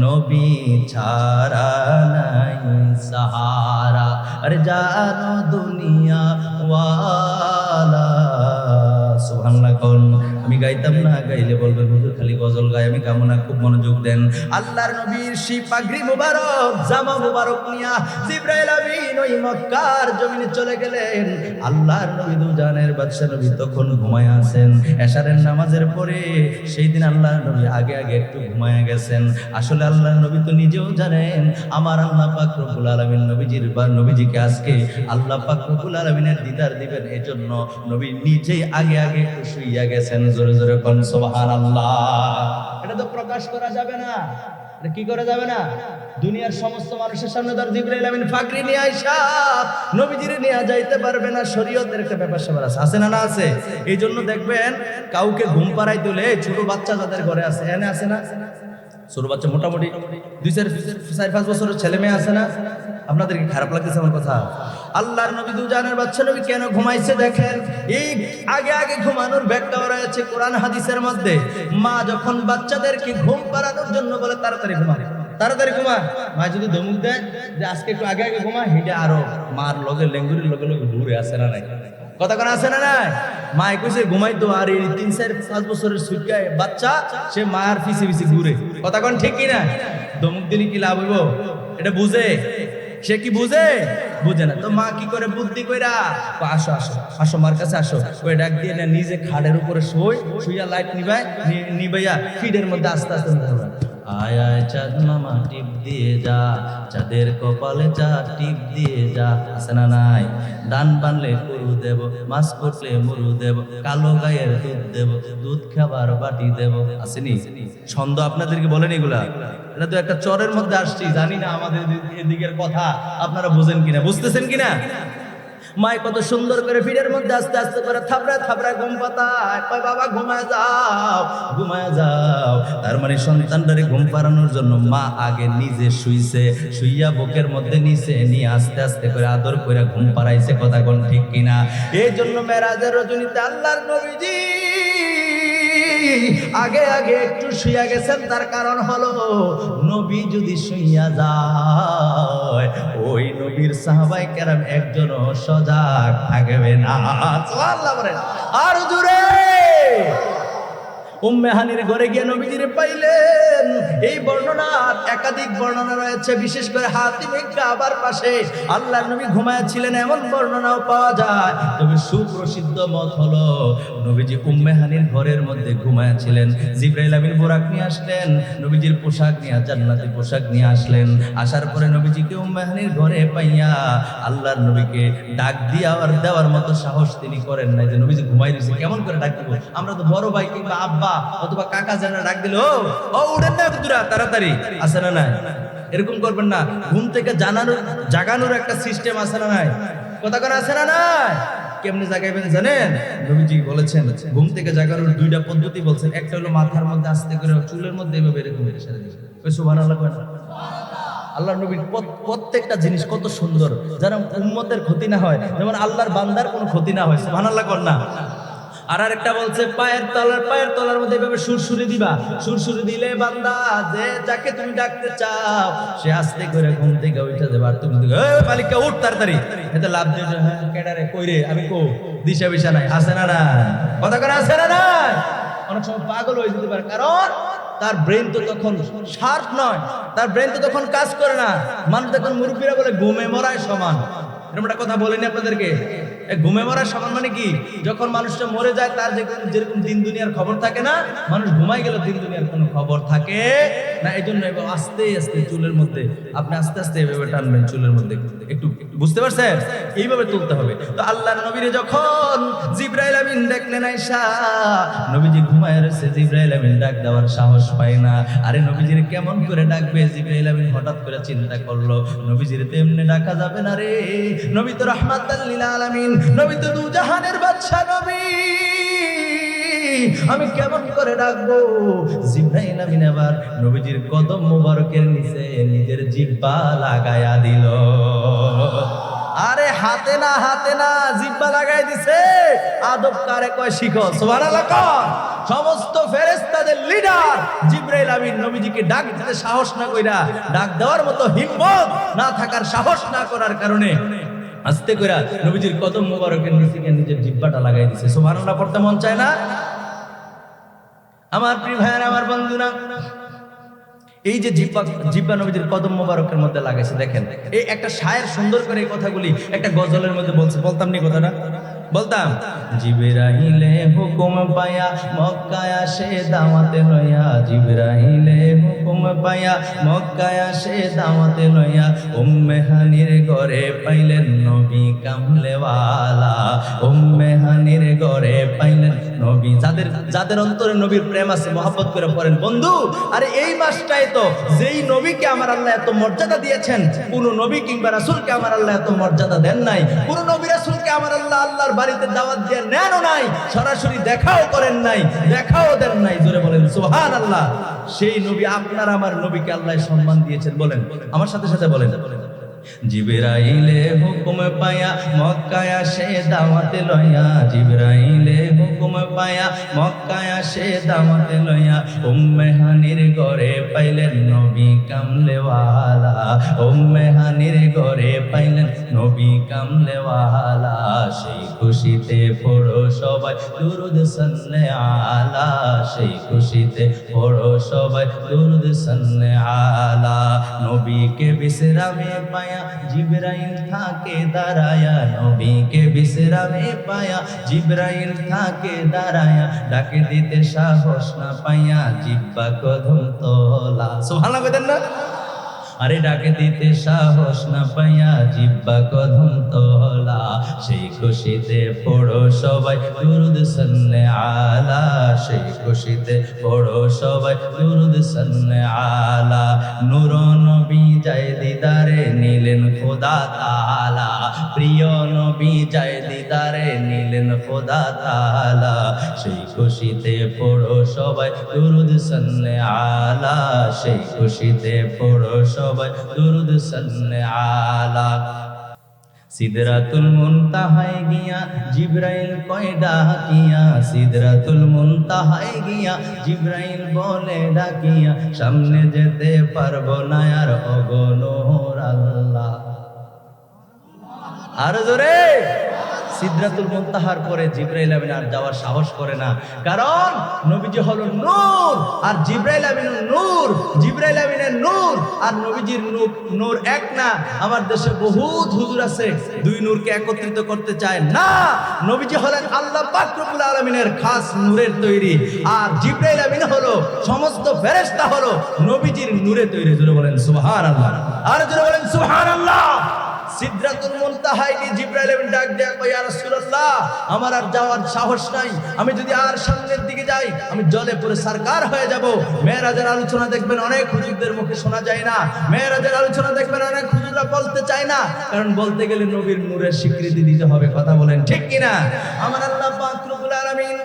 Speaker 1: নবী ছাড়া নাই সাহারা। আরে জানো দুনিয়া ওয়ালা। সুবহানাল্লাহ কোন? আমি গাইতাম না, গাইলে বলবেন হুজুর খালি গজল গায়। আমি গাবো না, খুব মনোযোগ দেন। আল্লাহর নবীর সেই পাগড়ি মুবারক জামা মুবারক নিয়া জিবরাইল আমিন ওই মক্কার জমিনে চলে গেলেন। আল্লাহর নবী দুজানের বাদশা নবী তখন ঘুমায় আছেন। এশারের নামাজের পরে সেই দিন আল্লাহর নবী আগে আগে একটু ঘুমায় গেছেন। আসলে আল্লাহর নবী তো নিজেও জানেন আমার আল্লাহ পাক রব্বুল আলামিন নবীজিকে আজকে আল্লাহ পাক রব্বুল আলামিনের দিদার দিবেন, এজন্য নবী নিজেই আগে আগে একটু শুইয়া গেছেন। জোরে জোরে কোন সুবহানাল্লাহ। এটা তো প্রকাশ করা যাবে না। এটা কি করা যাবে না? দুনিয়ার সমস্ত মানুষের সামনে ধর জিবরাইল আমিন পাগড়ি নিয়ে আইসা নবীজিরে নিয়ে যাইতে পারবে না। শরীয়তের একটা ব্যাপার স্যাপার আছে না? না আছে। এই জন্য দেখবেন কাউকে ঘুম পাড়াই তুলে ছোট বাচ্চা যাদের ঘরে আছে, এনে আছে না? ছোট বাচ্চা মোটামুটি 2-4-5 বছরের ছেলে মেয়ে আছে না? আপনাদের কি খারাপ লাগতেছে আমার কথা? আল্লাহর নবী দুজানের বাদশা নবী কেন ঘুমাইছে দেখেন। এই আগে আগে ঘুমানোর ব্যাখ্যাও রয়েছে কোরআন হাদিসের মধ্যে। মা যখন বাচ্চাদেরকে ঘুম পাড়ানোর জন্য বলে তাড়াতাড়ি ঘুমা, তাড়াতাড়ি ঘুমা, মা যদি ধমক দেয় যে আজকে একটু আগে আগে ঘুমা, হেঁটে আরো মার লগে লেঙ্গুরির লগে লগে ঘুরে আসে না নাই? কথা কোন আছে না নাই? মায় কইছে ঘুমাই তো, আর এই 3-4-5 বছরের সুটকায় বাচ্চা সে মায়ের পিছে পিছে ঘুরে। কথা কোন ঠিক কিনা? ধমক দিলে কি লাভ হইব? এটা বুঝে? সে কি বুঝে? বুঝে না। তো মা কি করে বুদ্ধি কইরা আসো আসো আসো মার কাছে আসো, ওই ডাক দিয়ে না নিজে খাটের উপরে শুইয়া লাইট নিবাইয়া ফিডের মধ্যে আস্তে আস্তে আয় আয় চাঁদ মামা টিপ দিয়ে যা, চাঁদের কপালে চা টিপ দিয়ে যা। আছে না নাই? ডান বানলে গরু দেব, মাছ পড়লে মরু দেব, কালো গায়ের দুধ দেব, দুধ খাবার বাটি দেব। আসেনি? ছন্দ আপনাদেরকে বলেন এগুলা? এটা তো একটা চরের মধ্যে আসছি, জানি না আমাদের এদিকের কথা আপনারা বুঝেন কিনা, বুঝতেছেন কিনা? মায় কত সুন্দর করে ভিড়ের মধ্যে আস্তে আস্তে করে থাপড়ায় থাপড়ায় ঘুম পাতায়, কয় বাবা ঘুমায় যাও, ঘুমায় যাও। তার মানে সন্তানটারে ঘুম পাড়ানোর জন্য মা আগে নিজে শুইছে, শুইয়া বুকের মধ্যে নিচে নিয়ে আস্তে আস্তে করে আদর করে ঘুম পাড়াইছে। কথা কোন ঠিক কিনা? এই জন্য মেরাজের রজনীতে আল্লাহর নবীজি আগে আগে একটু শুইয়া গেছেন। তার কারণ হলো নবী যদি শুইয়া যায় ওই নবীর সাহাবায়ে কেরাম একজনও সজাগ থাকবে না। সুবহানাল্লাহ বলেন আর জোরে। উম্মে হানির ঘরে গিয়ে নবীজিরে পাইলেন। এই বর্ণনার একাধিক বর্ণনা রয়েছে, বিশেষ করে হাতিম কাবার পাশে আল্লাহর নবী ঘুমাচ্ছিলেন এমন বর্ণনাও পাওয়া যায়। তবে সুপ্রসিদ্ধ মত হলো নবীজি উম্মে হানির ঘরের মধ্যে ঘুমাচ্ছিলেন। জিবরাইল আমিন বুরাক নিয়ে আসলেন, নবীজির পোশাক নিয়ে, জান্নাতি পোশাক নিয়ে আসলেন। আসার পরে নবীজিকে উম্মে হানির ঘরে পাইয়া আল্লাহর নবীকে ডাক দেওয়ার মতো সাহস তিনি করেন নাই, যে নবীজি ঘুমাই দিয়েছে কেমন করে ডাক দিব। আমরা তো বড় ভাই কিংবা আব্বা অথবা কাকা যারা ডাক দিল, ও উঠেন না দুরা তাড়াতাড়ি, আছে না নাই? এরকম করবেন না। ঘুম থেকে জাগানোর একটা সিস্টেম আছে না নাই? কথা কথা আছে না নাই? কেমনে জাগাইবেন জানেন? নবীজি বলেছেন ঘুম থেকে জাগানোর দুইটা পদ্ধতি বলছেন। একটা হলো মাথার মধ্যে আস্তে করে চুলের মধ্যে এভাবে এরকম সুবহানাল্লাহ। আল্লাহর নবীর প্রত্যেকটা জিনিস কত সুন্দর, যেন উম্মতের ক্ষতি না হয়, যেমন আল্লাহর বান্দার কোনো ক্ষতি না হয়। সুবহানাল্লাহ কর না। আর আরেকটা বলছে পায়ের তলার মধ্যে এভাবে সুরসুরি দিবা। সুরসুরি দিলে বান্দা যে যাকে তুমি ডাকতে চাও সে আস্তে করে ঘুম থেকে উঠে যাবে। আর তুমি মালিককে উঠ তাড়াতাড়ি, এতে লাভ দিয়ে হ্যাঁ কেডারে কইরে আমি কো দিশা বিশা নাই, আছে না না? কথা করে আছে না নাই? অনেক সময় পাগল হয়ে যেতে পারে, কারণ তার ব্রেন তো তখন শার্প নয়, তার ব্রেন তো তখন কাজ করে না। মানুষ তখন মুরব্বীরা বলে ঘুমে মরায় সমান। এরকম একটা কথা বলিনি আপনাদেরকে? ঘুমে মরার সমান মানে কি? যখন মানুষটা মরে যায় তার যেরকম দিন দুনিয়ার খবর থাকে না, মানুষ ঘুমাই গেল দিন দুনিয়ার কোনো খবর থাকে না। এই জন্য আস্তে আস্তে চুলের মধ্যে আপনি আস্তে আস্তে এভাবে টানবেন, চুলের মধ্যে একটু বুঝতে পারছেন? এইভাবে তুলতে হবে। তো আল্লাহর নবীরে যখন জিবরাইল আমিন দেখলেন আয়েশা নবীজি ঘুমায় রয়েছে, জিবরাইল আমিন ডাক দেওয়ার সাহস পায় না। আরে নবীজির কেমন করে ডাকবে? জিবরাইল আমিন হঠাৎ করে চিন্তা করলো নবীজির তো এমনি ডাকা যাবে না রে, নবী তো রাহমাতাল লিল আলামিন, নবী তো দু জাহানের বাদশা নবী, আমি কেমন করে ডাকবো? জিবরাইল আমিন আবার নবীজির কদম মোবারকের নিচে নিজের জিহ্বা লাগায়া দিল। আরে হাতে না জিহ্বা লাগাই দিছে। আদব কারে কয় শিখো। সুবহানাল্লাহ। সমস্ত ফেরেশতাদের লিডার জিবরাইল আমিন নবীজিকে ডাক দিতে সাহস না কইরা, ডাক দেওয়ার মতো হিম্মত না থাকার, সাহস না করার কারণে আস্তে কইরা নবীজির কদম মোবারকের নিচে নিজের জিহ্বাটা লাগাই দিছে। সুবহানাল্লাহ পড়তে মন চায় না? আমার প্রিয় ভাইয়েরা, আমার বন্ধুরা, এই যে জিহ্বা নবীজির কদম মোবারকের মধ্যে লাগাইছে, দেখেন এই একটা শায়ের সুন্দর করে এই কথাগুলি একটা গজলের মধ্যে বলছে। বলতাম নি কথাটা? বলতাম। জিবরাইলে হুকুম পায়া মক্কায় আসে দাওয়াতে লইয়া, জিবরাইলে হুকুম পায়া মক্কায় আসে দাওয়াতে লইয়া, উম্মে হানির ঘরে পাইলেন নবী কামলেওয়ালা, উম্মে হানির ঘরে পাইলেন নবী। যাদের অন্তরে নবীর প্রেম আছে মহব্বত করে পড়েন বন্ধু। আরে এই মাসটাই তো যেই নবীকে আমার আল্লাহ এত মর্যাদা দিয়েছেন, কোন নবী কিংবা রাসূলকে আমার আল্লাহ এত মর্যাদা দেন নাই। কোন নবী রাসূলকে আমার আল্লাহ আল্লাহর বাড়িতে দাওয়াত দিয়ে নেনও নাই, সরাসরি দেখাও করেন নাই, দেখাও দেন নাই। জোরে বলেন সুবহানাল্লাহ। সেই নবী আপনার আমার নবীকে আল্লাহ সম্মান দিয়েছেন। বলেন আমার সাথে সাথে বলেন। জিবরাইলে হুকুম পায়া মক্কায় আসে দাওয়াতে লইয়া, জিবরাইলে হুকুম পায়া মক্কায় আসে দাওয়াতে লইয়া, উম্মে হানির ঘরে পাইলেন নবী কামলেওয়ালা, উম্মে হানির ঘরে পাইলেন নবী কামলেওয়ালা। সেই খুশিতে পড়ো সবাই দুরুদ সাল্লে আলা, সেই খুশিতে পড়ো সবাই দুরুদ সাল্লে আলা। নবীকে বিশ্রামে পায়া জিবরাইল থাকে দাঁড়ায়া, নবীকে বিশ্রামে পায়া জিবরাইল থাকে দাঁড়ায়া, ডাকে দিতে সাহস না পাইয়া জিহ্বা কদম তোলা। সুবহানাল্লাহ কইতেন না? আরে ডাকে দিতে সাহস না পাইয়া জিহ্বা কদম তোলা। সেই খুশিতে পড়ো সবাই দুরুদ সাল্লে আলা, সেই খুশিতে পড়ো সবাই দুরুদ সাল্লে আলা। নূর নবী যায় দিদারে নিলেন খোদা তাআলা, প্রিয় নবী যায় দিদারে নিলেন খোদা তাআলা, সেই খুশিতে পড়ো সবাই দুরূদ সাল্লে আলা, সেই খুশিতে পড়ো সবাই দুরূদ সাল্লে আলা। সিদরাতুল মুনতাহায় গিয়া জিবরাইল কয় ডাকিয়া, সিদরাতুল মুনতাহায় গিয়া জিবরাইল বলে ডাকিয়া, সামনে যেতে পারবো না আর ওগো নূর আল্লাহ। আর জোরে, সিদরাতুল মুনতাহার পরে জিবরাইল আমিন আর যাওয়ার সাহস করে না, কারণ নবীজি হলো নূর আর জিবরাইল আমিন নূর, জিবরাইল আমিনের নূর আর নবীজির নূর এক না। আমার দেশে বহুত হুজুর আছে দুই নূরকে একত্রিত করতে চায় না। নবীজি হলেন আল্লাহ পাক রব্বুল আলামিনের খাস নূরের তৈরি, আর জিবরাইল আমিন হলো সমস্ত ফেরেশতা হলো নবীজির নূরে তৈরি। জোরে বলেন সুবহানাল্লাহ, আর জোরে বলেন সুবহানাল্লাহ। সিদরাতুল মুনতাহায় গিয়ে জিবরাইল আমিন ডাক দেয়া কয়, ইয়া রাসূলুল্লাহ, আমার আর যাওয়ার সাহস নাই, আমি যদি আর সামনের দিকে যাই আমি জলে পড়ে সরকার হয়ে যাব। মেরাজের আলোচনা দেখবেন অনেক হুজুরদের মুখে শোনা যায় না, মেরাজের আলোচনা দেখবেন অনেক হুজুররা বলতে চায় না, কারণ বলতে গেলে নবীর নূরের স্বীকৃতি দিতে হবে। কথা বলেন ঠিক কিনা? আমার আল্লাহ পাক রব্বুল আলামিন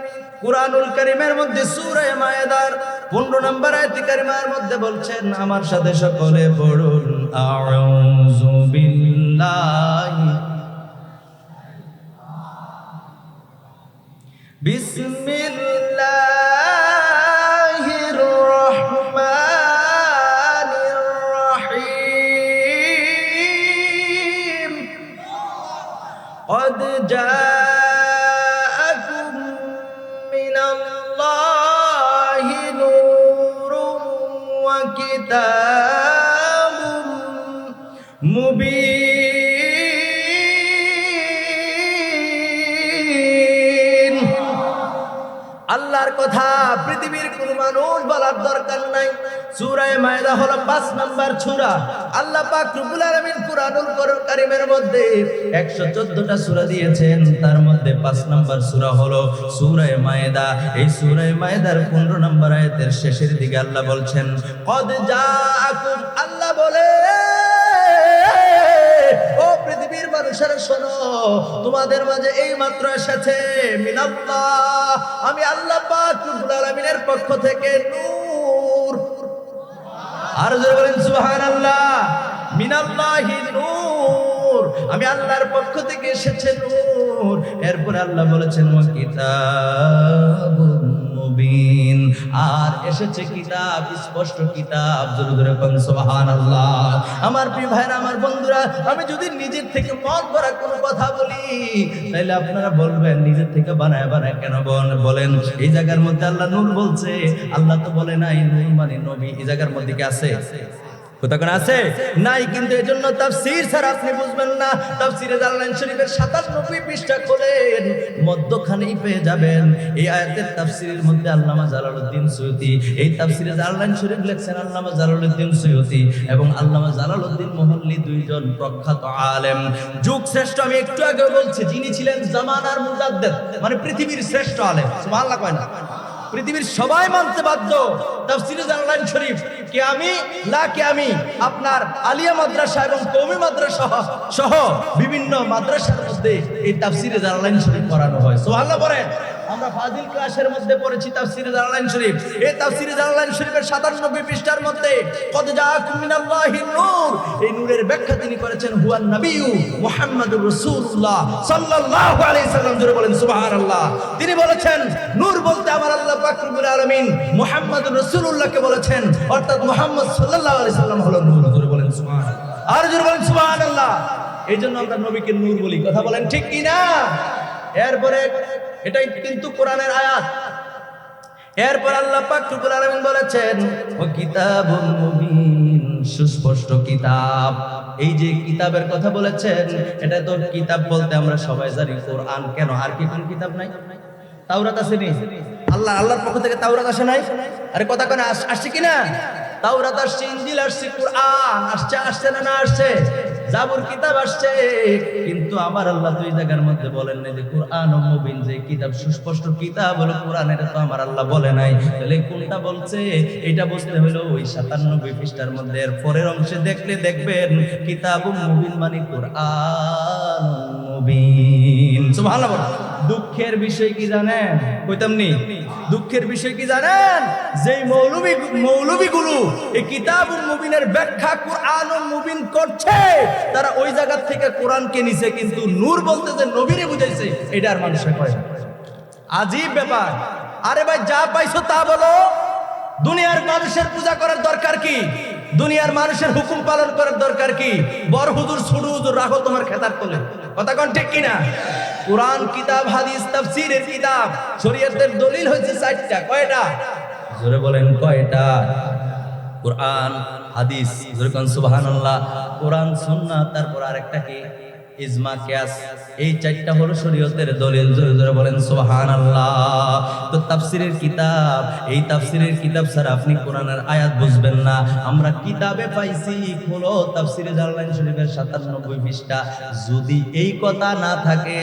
Speaker 1: কুরআনুল কারীমের মধ্যে সূরা মায়েদার 15 নম্বর আয়াতে কারিমার মধ্যে বলছেন, আমার সাথে সকলে পড়ুন, আউযু বিল্লাহি বিসমিল্লাহির রহমানির রহিম, قد جاءكم من الله نور وكتاب মুবিন। আল্লাহর কথা পৃথিবীর কোন মানুষ বলার দরকার নাই। সূরা মায়েদা হলো 5 নম্বর সূরা। আল্লাহ পাক রব্বুল আলামিন কুরআনুল কারীমের মধ্যে 114টা সূরা দিয়েছেন, তার মধ্যে 5 নম্বর সূরা হলো সূরা মায়েদা। এই সূরা মায়েদার 15 নম্বর আয়াতের শেষের দিকে আল্লাহ বলছেন, কদ জাআকুম, আল্লাহ বলে, ও পৃথিবীর মানুষেরা শোনো, তোমাদের মাঝে এই মাত্র এসেছে মিনাল্লাহ, আমি আল্লাহ পাক রব্বুল আলামিনের পক্ষ থেকে নূর। আর জোরে বলেন সুবহানাল্লাহ। মিনাল্লাহি নূর, আমি আল্লাহর পক্ষ থেকে এসেছে নূর। এরপর আল্লাহ বলেছেন ওয়া কিতাবুম মুবিন, আর এসেছে কিতাব, স্পষ্ট কিতাব। জোরে জোরে বলেন সুবহানাল্লাহ। আমার প্রিয় ভাইরা, আমার বন্ধুরা, আমি যদি নিজের থেকে মন ভরা কোনো কথা বলি তাহলে আপনারা বলবেন নিজের থেকে বানায় বানায় কেন বলেন? এই জায়গার মধ্যে আল্লাহ নূর বলছে, আল্লাহ তো বলে নাই নূর মানে নবী। এই জায়গার মধ্যে কি আছে? কোথাও কোন আছে? নাই। কিন্তু এজন্য তাফসীর ছাড়া আপনি বুঝবেন না। তাফসীরে জালালাইন শরীফের 97 পৃষ্ঠা খোলেন, মধ্যখানেই পেয়ে যাবেন এই আয়াতের তাফসীরের মধ্যে আল্লামা জালালউদ্দিন সুয়ুতী, এই তাফসীরে জালালাইন শরীফ লিখছেন আল্লামা জালালউদ্দিন সুয়ুতী এবং আল্লামা জালালউদ্দিন মুহল্লি, দুইজন প্রখ্যাত আলেম, যুগ শ্রেষ্ঠ। আমি একটু আগে বলছি, যিনি ছিলেন জামানার মুজাদ্দিদ, মানে পৃথিবীর শ্রেষ্ঠ আলেম। সুবহানাল্লাহ কয় না? পৃথিবীর সবাই মানতে বাধ্য তাফসীরে জালালাইন শরীফ কে আমি লা কে আমি। আপনার আলিয়া মাদ্রাসা এবং কওমি মাদ্রাসা সহ বিভিন্ন মাদ্রাসার মধ্যে এই তাফসীরে জালালাইন শরীফ পড়ানো হয়। সুবহানাল্লাহ বলেন। আমরা ফাজিল ক্লাসের মধ্যে পড়েছি তাফসীরে জালালাইন শরীফ। এই তাফসীরে জালালাইন শরীফের 97 পৃষ্ঠার মধ্যে কদ জাআকুম মিনাল্লাহি নূর, এই নূরের ব্যাখ্যা তিনি করেছেন হুয়ান নবিয়্যু মুহাম্মাদুর রাসূলুল্লাহ সাল্লাল্লাহু আলাইহি সাল্লাম। জোরে বলেন সুবহানাল্লাহ। তিনি বলেছেন নূর বলতে আমার আল্লাহ পাক রব্বুল আলামিন মুহাম্মাদুর রাসূলুল্লাহকে বলেছেন, অর্থাৎ মুহাম্মদ সাল্লাল্লাহু আলাইহি সাল্লাম হলো নূর। জোরে বলেন সুবহানাল্লাহ। আর জোরে বলেন সুবহানাল্লাহ। এইজন্য আমরা নবীকে নূর বলি। কথা বলেন ঠিক কি না? এরপরে এটাই কিন্তু কোরআনের আয়াত। এরপর আল্লাহ পাক রব্বুল আলামিন বলেছেন ও কিতাবুম মুবিন, সুস্পষ্ট কিতাব। এই যে কিতাবের কথা বলেছেন, এটা তো কিতাব বলতে আমরা সবাই জানি কোরআন। কেন? আর কি কোন কিতাব নাই? তাওরাত আছে নি? আল্লাহর পক্ষ থেকে তাওরাত আসে নাই? আরে কথা কেন আসছে কিনা? তাওরাত আসছে, ইনজিল আসছে, কোরআন আসছে, আসছে না না আসছে? জাবুর কিতাব আসছে, কিন্তু আমার আল্লাহ তো এই জায়গার মধ্যে বলেন নাই যে কুরআন ও মুবিন যে কিতাব, সুস্পষ্ট কিতাব হলো কোরআন, এটা তো আমার আল্লাহ বলে নাই। তাহলে কোনটা বলছে এটা বুঝতে হলো ওই 97 পৃষ্ঠার মধ্যে এর পরের অংশে দেখলে দেখবেন কিতাবুম মুবিন মানে কোরআন মুবিন। সুবহানাল্লাহ বলেন। দুঃখের বিষয় কি জানেন? কইতামনি দুঃখের বিষয় কি জানেন? যেই মৌলবীগুলো এই কিতাবুল মুবিনের ব্যাখ্যা কোরআনুল মুবিন করছে, তারা ওই জায়গা থেকে কোরআনকে নিছে, কিন্তু নূর বলতে যে নবীরে বুঝাইছে এটা আর মানুষে কয় না। আজীব ব্যাপার। আরে ভাই যা পাইছো তা বলো। দুনিয়ার মানুষের পূজা করার দরকার কি? দুনিয়ার মানুষের হুকুম পালন করার দরকার কি? বড় হুজুর ছোট হুজুর রাখো তোমার খেতার তোলে, কথা কোন ঠিক কিনা? কোরআন কিতাব, হাদিস, তাফসীরের কিতাব, শরীয়তের দলিল হয়েছে 4টা। কয়টা? জোরে বলেন কয়টা? কোরআন, হাদিস, জোরে কোন সুবহানাল্লাহ, কোরআন, সুন্নাহ, তারপর আরেকটা কি? ইজমা, কিয়াস। এই 4টা হলো শরীয়তের দলিল। জোরে জোরে বলেন সুবহানাল্লাহ। তো তাফসীরের কিতাব, এই তাফসীরের কিতাব ছাড়া আপনি কোরআনের আয়াত বুঝবেন না। আমরা কিতাবে পাইছি হলো তাফসীরে জালালাইন শরীফের 97 পৃষ্ঠা। যদি এই কথা না থাকে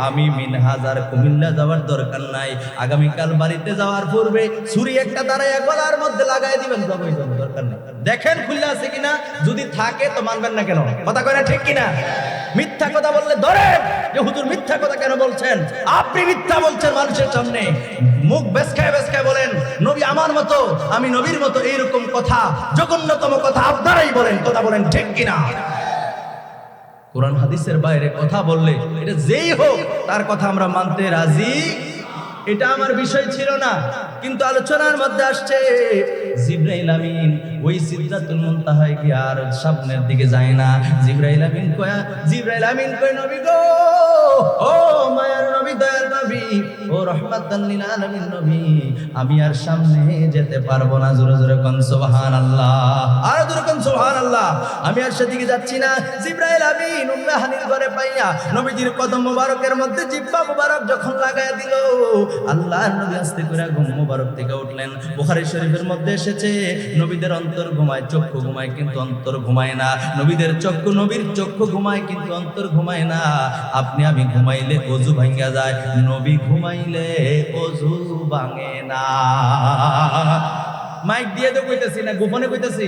Speaker 1: আমি মিনহাজার কুমিল্লা যাওয়ার দরকার নাই, আগামীকাল বাড়িতে যাওয়ার পূর্বে ছুরি একটা দাঁড়ায় গলার মধ্যে লাগাই দিবেন, যাবই দরকার নেই। দেখেন খুলে আছে কিনা, যদি থাকে তো মানবেন না কেন? কথা কয় না ঠিক কিনা? মিথ্যা কথা বললে ধরেন যে হুজুর মিথ্যা কথা কেন বলছেন? আপনি মিথ্যা বলছেন মানুষের সামনে, মুখ বেসকায় বেসকায় বলেন নবী আমার মতো, আমি নবীর মতো, এইরকম কথা, জঘন্যতম কথা আপনারাই বলেন। কথা বলেন ঠিক কিনা? কোরআন হাদিসের বাইরে কথা বললে এটা যেই হোক তার কথা আমরা মানতে রাজি। এটা আমার বিষয় ছিল না, কিন্তু আলোচনার মধ্যে আসছে জিবরাইল আমিন ওই সিদরাতুল মুনতাহায় কি আর সামনের দিকে যায় না। জিবরাইল আমিন কয় নবী গো, ও মায়ার নবী, দয়ার নবী, ও রাহমাতাল লিল আলামিন নবী, আমি আর সামনে যেতে পারবো না। জোরে জোরে কোন সুবহানাল্লাহ, আর জোরে কোন সুবহানাল্লাহ। আমি আর সেদিকে যাচ্ছি না। জিবরাইল আমিন উম্মে হানির ঘরে পাইয়া নবীজির কদম মোবারকের মধ্যে জিহ্বা মোবারক যখন লাগায়া দিল, আল্লাহর নবী আস্তে করে ঘুম মোবারক থেকে উঠলেন। বুখারী শরীফের মধ্যে এসেছে নবীদের অন্তর ঘুমায়, চক্ষু ঘুমায়, কিন্তু অন্তর ঘুমায় না। নবীর চক্ষু ঘুমায়, কিন্তু অন্তর ঘুমায় না। আপনি আমি ঘুমাইলে ওযু ভাঙা যায়, নবী ঘুমাইলে ওযু ভাঙে না। মাইক দিয়ে তো কইতাছি না, গোপনে কইতাছি।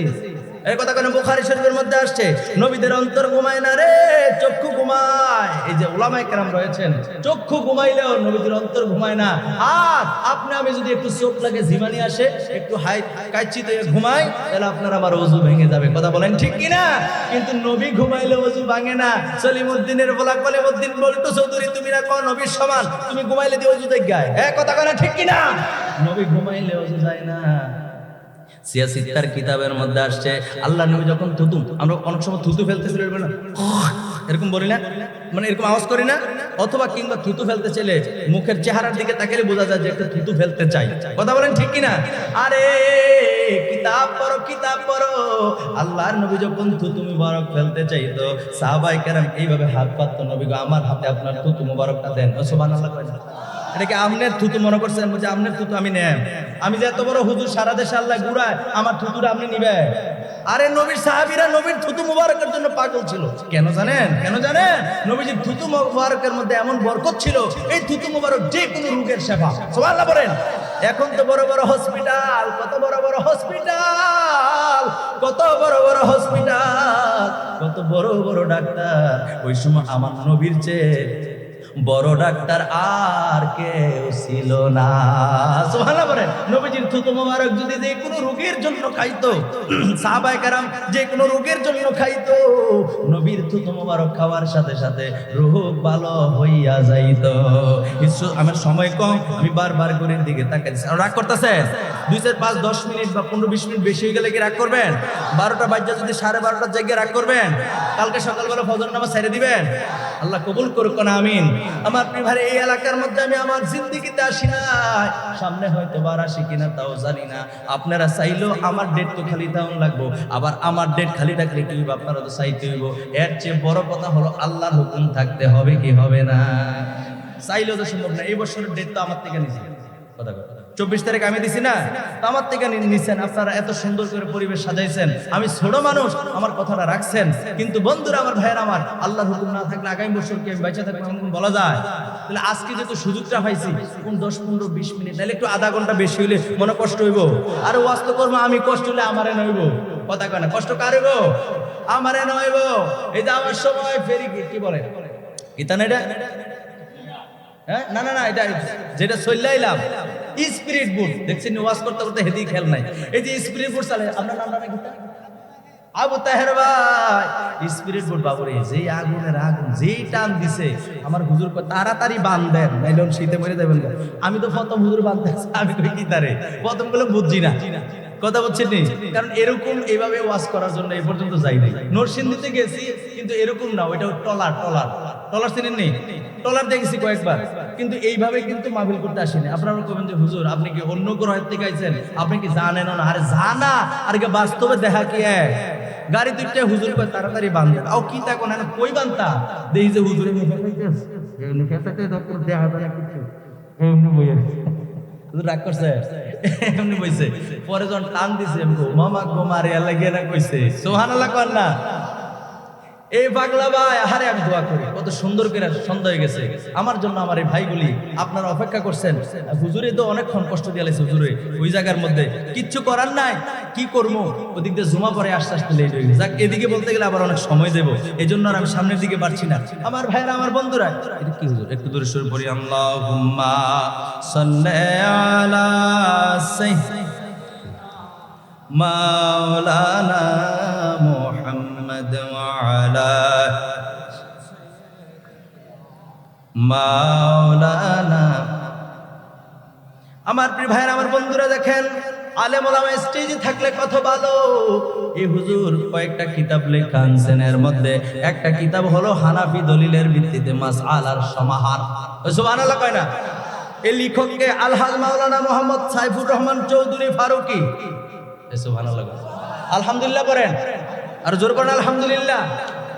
Speaker 1: এই কথা কেন? বুখারী শরীফের মধ্যে আসছে নবীদের অন্তর ঘুমায় না রে, চক্ষু ঘুমায়। এই যে উলামায়ে কেরাম রয়েছেন, চক্ষু ঘুমাইলেও নবীদের অন্তর ঘুমায় না। আর আপনি আমি যদি একটু চোখ লাগে ঝিমানি আসে, একটু কাচ্চি দিয়ে ঘুমাই, তাহলে আপনার আমার ওযু ভেঙে যাবে। কথা বলেন ঠিক কিনা? কিন্তু নবী ঘুমাইলে ওযু ভাঙে না। সলিমউদ্দিনের বলা কলিমউদ্দিন বলতো, চৌধুরী তুমি না কও নবীর সমান, তুমি ঘুমাইলে দিয়ে ওযু দেখ গায়। কথা কয় না ঠিক কিনা? নবী ঘুমাইলে ওযু যায় না। সিয়াসিত্তার কিতাবের মধ্যে আসছে আল্লাহ নবী যখন থুতু, আমরা অনেক সময় থুতু ফেলতেছিল না, এরকম বলি না, মানে এরকম আওয়াজ করি না, অথবা কিংবা থুতু ফেলতে চাইলে মুখের চেহারার দিকে তাকালে বোঝা যায় যে একটা থুতু ফেলতে চাই। কথা বলেন ঠিক কিনা? আরে কিতাব পড়ো, কিতাব পড়ো। আল্লাহর নবী যখন থুতু মুবারক ফেলতে চাইতো, সাহাবায়ে কেরাম এইভাবে হাত পাততো, নবী গো আমার হাতে আপনার থুতু মুবারকটা দেন। সুবহানাল্লাহ কয় না? এটাকে আমনের থুতু মনে করছেন? বলছে আমনের থুতু আমি নেন, আমি যে এত বড় হুজুর সারা দেশে আল্লাহ ঘুরায়, আমার থুতুটা আপনি নিবে? আরে নবীর সাহাবীরা নবীর থুতু মুবারকের জন্য পাগল ছিল। কেন জানেন? নবীজির থুতু মুবারকের মধ্যে এমন বরকত ছিল, এই থুতু মুবারক যে কোনো রোগের সেবা। সুবহানাল্লাহ বলেন। এখন তো বড় বড় হসপিটাল, কত বড় বড় হসপিটাল, কত বড় বড় হসপিটাল, কত বড় বড় ডাক্তার। ওই সময় আমার নবীর চেয়ে বড় ডাক্তার আর কেউ ছিল না। সুবহানাল্লাহ বলেন। নবীজির থুতু মোবারক যদি যে কোনো রোগের জন্য খাইতো, সাহাবায়ে কেরাম যে কোনো রোগের জন্য খাইতো, নবীর থুতু মোবারক খাওয়ার সাথে সাথে রোগ ভালো হইয়া যাইতো। আমার সময় কম, আমি বারবার ঘড়ির দিকে তাকাইছি। রাগ করতেছেন? 2, 4, 5, 10 মিনিট বা 15-20 মিনিট বেশি হয়ে গেলে কি রাগ করবেন? 12টা বাজে যদি 12:30টার জায়গায় রাগ করবেন? কালকে সকালবেলা ফজর নামাজ ছেড়ে দিবেন? আল্লাহ কবুল করুক না, আমিন। আমার প্রিয় এই এলাকার মধ্যে আমি আমার জিন্দেগিতে আসি না, সামনে হয়তো বার আসি কিনা তাও জানি না। আপনারা চাইলেও আমার ডেট তো খালি তেমন লাগবো, আবার আমার ডেট খালি থাকলে কি হইব? আপনারা তো চাইতে হইব। এর চেয়ে বড় কথা হলো আল্লাহর হুকুম থাকতে হবে কি হবে না? চাইলেও তো সম্ভব না। এই বছরের ডেট তো আমার থেকে নিয়েছি, কথা কথা 24 তারিখ আমি দিছি না, তো আমার থেকে নিছেন, আপনারা এত সুন্দর করে পরিবেশ সাজাইছেন, আমি ছোট মানুষ, আমার কথাটা রাখছেন। কিন্তু বন্ধুরা, আমার ভাইয়ের আমার, আল্লাহর হুকুম না থাকলে আগামী বছর কি আমি বেঁচে থাকবো এমন বলা যায়? তাহলে আজকে যেহেতু সুযোগটা পাইছি, কোন 10, 15, 20 মিনিট, তাহলে একটু আধা ঘন্টা বেশি হইলে মনে কষ্ট হইব। আর ওয়াজ তো করবো আমি, কষ্ট হলে আমারে নইব, কথা কয় না, কষ্ট কার হইব? আমারে নইব। এই যে আমার সময় ফেরি কি বলে ইতান, এটা হ্যাঁ, না না না, এটা যেটা চললাইলাম স্পিরিট বুট, দেখছেন ওয়াজ করতে করতে হেদি খেল নাই, এই যে স্পিরিট বুট চালে আপনার নাম নাকি আবু তাহের ভাই, স্পিরিট বুট বাবুরে, যেই আগুনের আগুন, যেই টান দিছে, আমার হুজুর তাড়াতাড়ি বাঁধেন, নাইলে শীতে মরে যাবেন। আমি তো প্রথম হুজুর বাঁধতে, আমি কই কি তারে প্রথম গুলো বুঝছি না, কথা বলছেন নি, কারণ এরকম এইভাবে ওয়াজ করার জন্য এই পর্যন্ত যাই নাই। নরসিংদীতে গেছি, কিন্তু এরকম না, ওইটা টলার টলার টলার চিনেন নি, টলার দেখেছি কয়েকবার, কিন্তু এইভাবে কিন্তু মাহফিল করতে আসেনি। আপনারা কবেন যে হুজুর আপনি কি অন্য গ্রহের থেকে আইছেন, আপনি কি জানেন না? আরে জানা আর কি বাস্তবে দেখা কি গাড়ি দুইটা হুজুর কয় তাড়াতাড়ি বান্ধে, আও কি তা কোন কই বানতা দেই যে হুজুরে রাগ করছে, এমনি বইছে, পরে যখন টান দিছে মামা গো মারে লাগে না কইছে সুবহানাল্লাহ কর না। এই পাগলা ভাই, আহারে আমি দোয়া করি, কত সুন্দর করে সন্ধ্যা হয়ে গেছে আমার জন্য, আমার এই ভাইগুলি আপনারা অপেক্ষা করছেন। হুজুরে তো অনেকক্ষণ কষ্ট দিয়ে লাইছে, হুজুরে ওই জায়গার মধ্যে কিচ্ছু করার নাই, কি করবো, ওদিক দিয়ে জমা পরে আস্তে আস্তে লেট হয়ে গেছে। এদিকে বলতে গেলে আবার অনেক সময় দেবো, এই জন্য আর আমি সামনের দিকে পারছি না। আমার ভাইরা, আমার বন্ধুরা, এটা কি হুজুর একটু দূরে সরে পড়ি, আল্লাহুম্মা সাল্লি আলা মাওলানা মুহাম্মদ ওয়া আলা মাওলানা। আমার প্রিয় ভাইরা, আমার বন্ধুরা, দেখেন আলেম ওলামা স্টেজে থাকলে কত ভালো। এই হুজুর কয়েকটা কিতাব লেখা আনছেন, এর মধ্যে একটা কিতাব হলো হানাফি দলিলের ভিত্তিতে মাসআলার সমাহার, সুবহানাল্লাহ কয় না? এই লেখককে আলহাজ মাওলানা মোহাম্মদ সাইফুর রহমান চৌধুরী ফারুকী, সুবহানাল্লাহ, আলহামদুলিল্লাহ করেন, আর জোর করেন আলহামদুলিল্লাহ।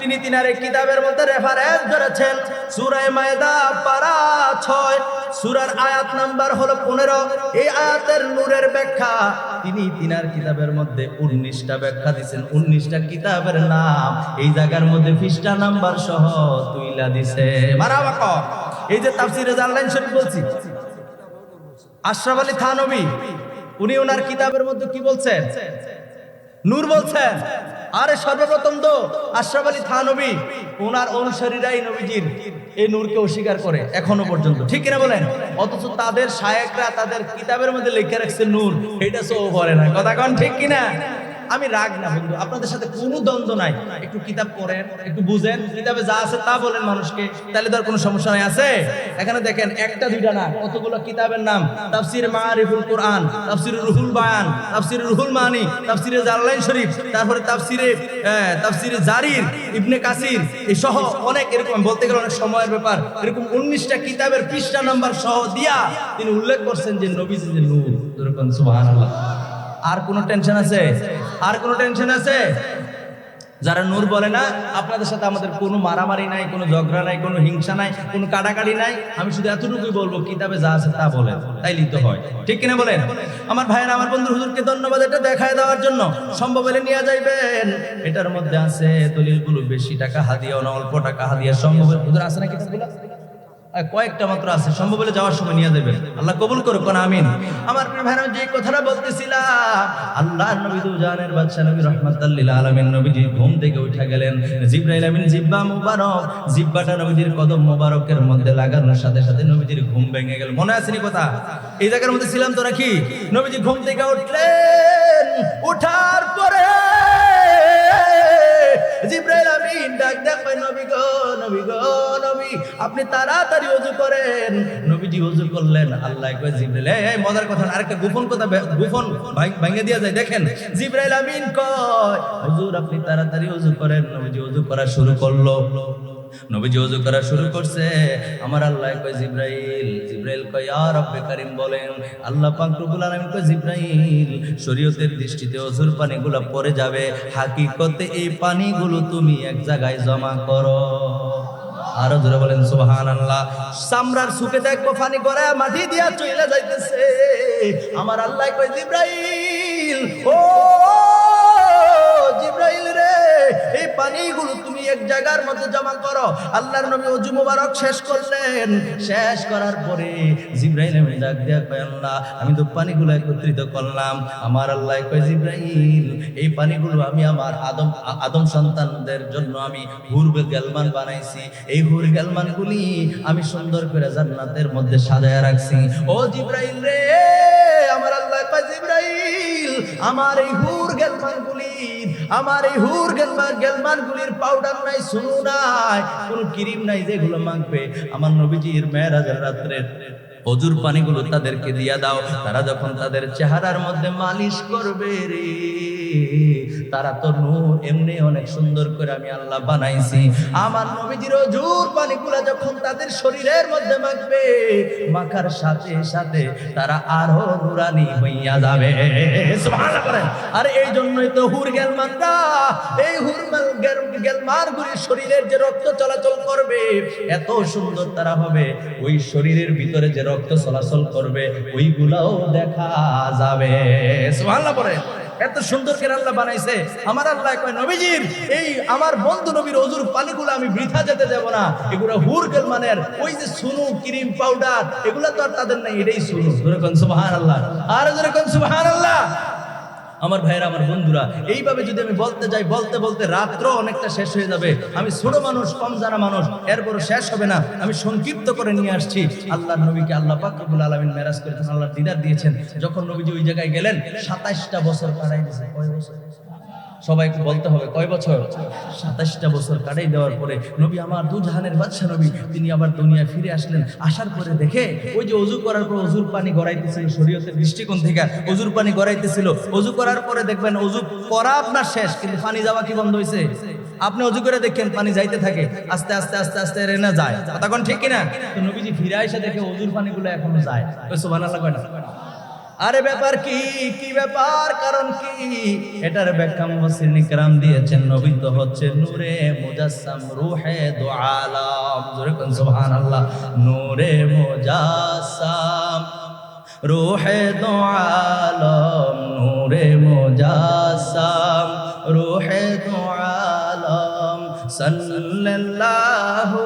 Speaker 1: তিনি তিনার এই কিতাবের মধ্যে রেফারেন্স ধরেছেন সূরা মায়েদা পারা 6, সূরার আয়াত নাম্বার হলো 15। এই আয়াতের নূরের ব্যাখ্যা তিনি তিনার কিতাবের মধ্যে 19টা ব্যাখ্যা দিয়েছেন, 19টা কিতাবের নাম এই জায়গার মধ্যে পৃষ্ঠা নাম্বার সহ তুইলা দিছে। মারহাবা কও। এই যে তাফসীরে জালালাইন শরীফ বলছি, আশরাফ আলী থানভী উনি ওনার কিতাবের মধ্যে কি বলছেন? নূর বলছেন। আরে সর্বপ্রথম তো আশরাফ আলী থানভী ওনার অনুসারীরাই নবীজির এই নূরকে অস্বীকার করে এখনো পর্যন্ত, ঠিক কিনা বলেন? অথচ তাদের শায়েখরা তাদের কিতাবের মধ্যে লিখে রাখছে নূর, এটা সো বলে না, কথা কোন ঠিক কিনা? আমি রাগ না বন্ধু, আপনাদের সাথে কোনো দ্বন্দ্ব নাই, একটু কিতাব পড়েন, একটু বুঝেন, কিতাবে যা আছে তা বলেন মানুষকে, তাহলে তার কোনো সমস্যা নাই আছে? এখানে দেখেন একটা দুইটা না, কতগুলো কিতাবের নাম, তাফসির মারিফুল কোরআন, তাফসির রুহুল বায়ান, তাফসির রুহুল মানি, তাফসিরে জালালাইন শরীফ, তারপরে তাফসিরে জারির, ইবনে কাসির, এই সহ অনেক, এরকম বলতে গেলে অনেক সময়ের ব্যাপার, এরকম 19টা কিতাবের পৃষ্ঠা নাম্বার সহ দিয়া তিনি উল্লেখ করছেন যে নবীজি যে নূর, যেরকম সুবহানাল্লাহ। আর কোনো টেনশন আছে? আর কোনো টেনশন আছে? যারা নূর বলে না, আপনাদের সাথে আমাদের কোনো মারামারি নাই, কোনো ঝগড়া নাই, কোনো হিংসা নাই, কোনো কাটাকাটি নাই। আমি শুধু এতটুকুই বলবো, কিতাবে যা আছে তা বলেন, তাইলেই তো হয়, ঠিক কিনা বলেন? আমার ভাইয়েরা, আমার বন্ধু, হুজুরকে ধন্যবাদ এটা দেখায় দেওয়ার জন্য। সম্ভব হলে নিয়ে যাইবেন, এটার মধ্যে আছে দলিলগুলো, বেশি টাকা হাদিয়া না, অল্প টাকা হাদিয়া, সম্ভব হুজুর আছে না কিতাবগুলো? কয়েকটা মাত্র আছে, সম্ভব হলে যাওয়ার সময় নিয়ে যাবেন, আল্লাহ কবুল করুক, আমিন। আমার প্রিয় ভাইরা, যে কথাটা বলতেছিলাম, আল্লাহর নবী দুজানের বাদশা নবী রাহমাতাল লিল আলামিন নবীজি ঘুম থেকে উঠে গেলেন, জিবরাইল আমিন জিব্বা মুবারক, জিব্বাটা নবীজির কদম মুবারকের মধ্যে লাগানোর সাথে সাথে নবীজির ঘুম ভেঙে গেল। মনে আছে নি কথা? এই জায়গার মধ্যে ছিলাম তো নাকি? নবীজি ঘুম থেকে উঠলেন, উঠার পরে জিবরাইল আমিন ডাক দেয়, নবী গো, নবী গো, নবী আপনি তাড়াতাড়ি ওযু করেন। নবীজি ওযু করলেন। আল্লাহ কয় জিবরাইল, এই মজার কথা, আরেকটা গোপন কথা, গোপন ভাঙিয়ে দেওয়া যায়। দেখেন জিবরাইল আমিন কয়, হুজুর আপনি তাড়াতাড়ি ওযু করেন। নবীজি ওযু করা শুরু করলো। নবীজি ওযু করা শুরু করছে, আমার আল্লাহ কয় জিবরাইল, জিবরাইল কয় ইয়া রব্বে কারীম বলেন। আল্লাহ পাক রব্বুল আলামিন কয় জিবরাইল, শরীয়তের দৃষ্টিতে ওযুর পানিগুলো পড়ে যাবে, হাকিকতে এই পানিগুলো তুমি এক জায়গায় জমা করো। আরো জোরে বলেন সুবহানাল্লাহ। চামড়ার সুকে দেখবো পানি করে মাটি দিয়া চলে যাইতেছে। আমার আল্লাহ কয় জিবরাইল, ও জিবরাইল রে, এই পানিগুলো তুমি এক জায়গার মধ্যে জমা করো। আল্লাহর নবী ওযু মোবারক শেষ করলেন। শেষ করার পরে জিবরাইল আমি ডাক দিয়া কয় আল্লাহ, আমি তো পানিগুলো একত্রিত করলাম। আমার আল্লাহ কয় জিবরাইল, এই পানিগুলো আমি আমার আদম সন্তানদের জন্য আমি হুর গেলমান বানাইছি। এই হুর গেলমানগুলি আমি সুন্দর করে জান্নাতের মধ্যে সাজায় রাখছি। ও জিবরাইল রে, আমার আল্লাহ কয় জিবরাইল, আমার এই হুর গেলমানগুলির পাউডার নাই, সুনু নাই, কোনো ক্রিম নাই যেগুলো মাখবে। আমার নবীজির মেরাজের রাত্রে অজুর পানিগুলো তাদেরকে দিয়া দাও। তারা যখন তাদের চেহারার মধ্যে মালিশ করবে রে, তারা তো নূর এমনি অনেক সুন্দর করে আমি আল্লাহ বানাইছি। আমার নবীজির অজুর পানিগুলো যখন তাদের শরীরের মধ্যে মাখবে, মাখার সাথে সাথে তারা আরো নুরানি হইয়া যাবে। সুবহানাল্লাহ। আর এই জন্যই তো হুর গেলমানরা, এই গেলমানগুলির শরীরের যে রক্ত চলাচল করবে এত সুন্দর তারা হবে, ওই শরীরের ভিতরে যে রক্ত চলাচল করবে ওইগুলাও দেখা যাবে। সুবহানাল্লাহ পড়ে। এত সুন্দর করে আল্লাহ বানাইছে। আমার আল্লাহ কয় নবীজির এই আমার বন্ধু নবীর ওযুর পানিগুলো আমি বৃথা যেতে দেব না। এগুলো হুর গেলমানের ওই যে সুনু ক্রিম পাউডার এগুলো তো আর তাদের নাই, এটাই সুনু। জোরে কোন সুবহানাল্লাহ, আর জোরে কোন সুবহানাল্লাহ। আমার ভাইরা, আমার বন্ধুরা, এইভাবে যদি আমি বলতে যাই, বলতে বলতে রাত্র অনেকটা শেষ হয়ে যাবে। আমি ছোট মানুষ, কম জানা মানুষ, এরপরও শেষ হবে না। আমি সংক্ষিপ্ত করে নিয়ে আসছি। আল্লাহর নবীকে আল্লাহ পাক রব্বুল আলামিন মেরাজ করেছেন, আল্লাহর দিদার দিয়েছেন। যখন নবীজি ওই জায়গায় গেলেন 27টা বছর কাটাই দিয়েছে। কয় বছর? সবাইকে বলতে হবে কয় বছর? 27টা বছর কাটাই দেওয়ার পরে নবী, আমার দু জাহানের বাদশা নবী, তিনি আবার দুনিয়ায় ফিরে আসলেন। আসার পরে দেখে ওই যে ওযু করার পর ওযুর পানি গড়াইতেছিল, শরীয়তের দৃষ্টিকোণ থেকে ওযুর পানি গড়াইতেছিল। ওযু করার পরে দেখবেন ওযু করা আপনার শেষ, কিন্তু পানি যাওয়া কি বন্ধ হয়েছে? আপনি ওযু করে দেখেন পানি যাইতে থাকে, আস্তে আস্তে আস্তে আস্তে রেনা যায়। তখন ঠিক কিনা? তো নবীজি ফিরে এসে দেখে ওযুর পানিগুলো এখনো যায়। সুবহানাল্লাহ কয় না? আরে ব্যাপার কি? কি ব্যাপার? কারণ কি? এটার ব্যাখ্যা মুফাসসিরিন کرام দিয়েছেন। নবী তো হচ্ছে নূরে মুজাসসাম, রূহে দু আলাম। জোরে কোন সুবহানাল্লাহ। নূরে মুজাসসাম, রূহে দু আলাম, নূরে মুজাসসাম, রূহে দু আলাম, সাল্লাল্লাহু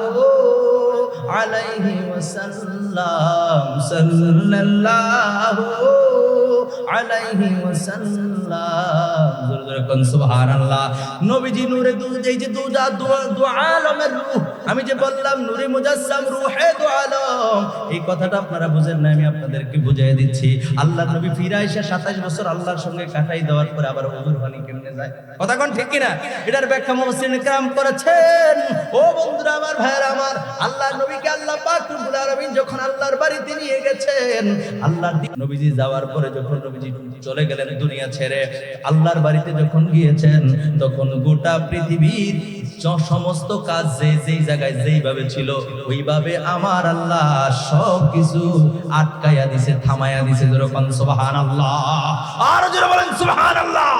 Speaker 1: আলাইহি ওয়াসাল্লাম, সাল্লাল্লাহু আলাইহি ওয়াসাল্লাম। জোরে জোরে কোন সুবহানাল্লাহ। নবীজি নূরে এই যে দু আলমের রূহ, আমি যে বললাম নূরে মুজাসসাম, রূহে দু আলম, এই কথাটা আপনারা বুঝেন না, আমি আপনাদেরকে বুঝিয়ে দিচ্ছি। আল্লাহর নবী ফিরে এসে 27 বছর আল্লাহর সঙ্গে কাটাই দেওয়ার পরে আবার ওযুর পানি কেমনে যায়? কথা কোন ঠিক কিনা? এটার ব্যাখ্যা মুফাসসিরিন کرام করেছেন। ও বন্ধুরা, আমার ভাইরা আমার, আল্লাহর নবীকে আল্লাহ পাক রব্বুল আলামিন যখন আল্লাহর বাড়িতে নিয়ে গেছেন, আল্লাহর নবীজি যাওয়ার পরে যখন নবীজি চলে গেলেন দুনিয়া ছেড়ে, আল্লাহর বাড়িতে যখন গিয়েছেন তখন গোটা পৃথিবীর সমস্ত কাজ যেই জায়গায় যেইভাবে ছিল ওইভাবে আমার আল্লাহ সব কিছু আটকাইয়া দিছে, থামাইয়া দিছে। যেরকম সুবহানাল্লাহ, আর জোরে বলেন সুবহানাল্লাহ।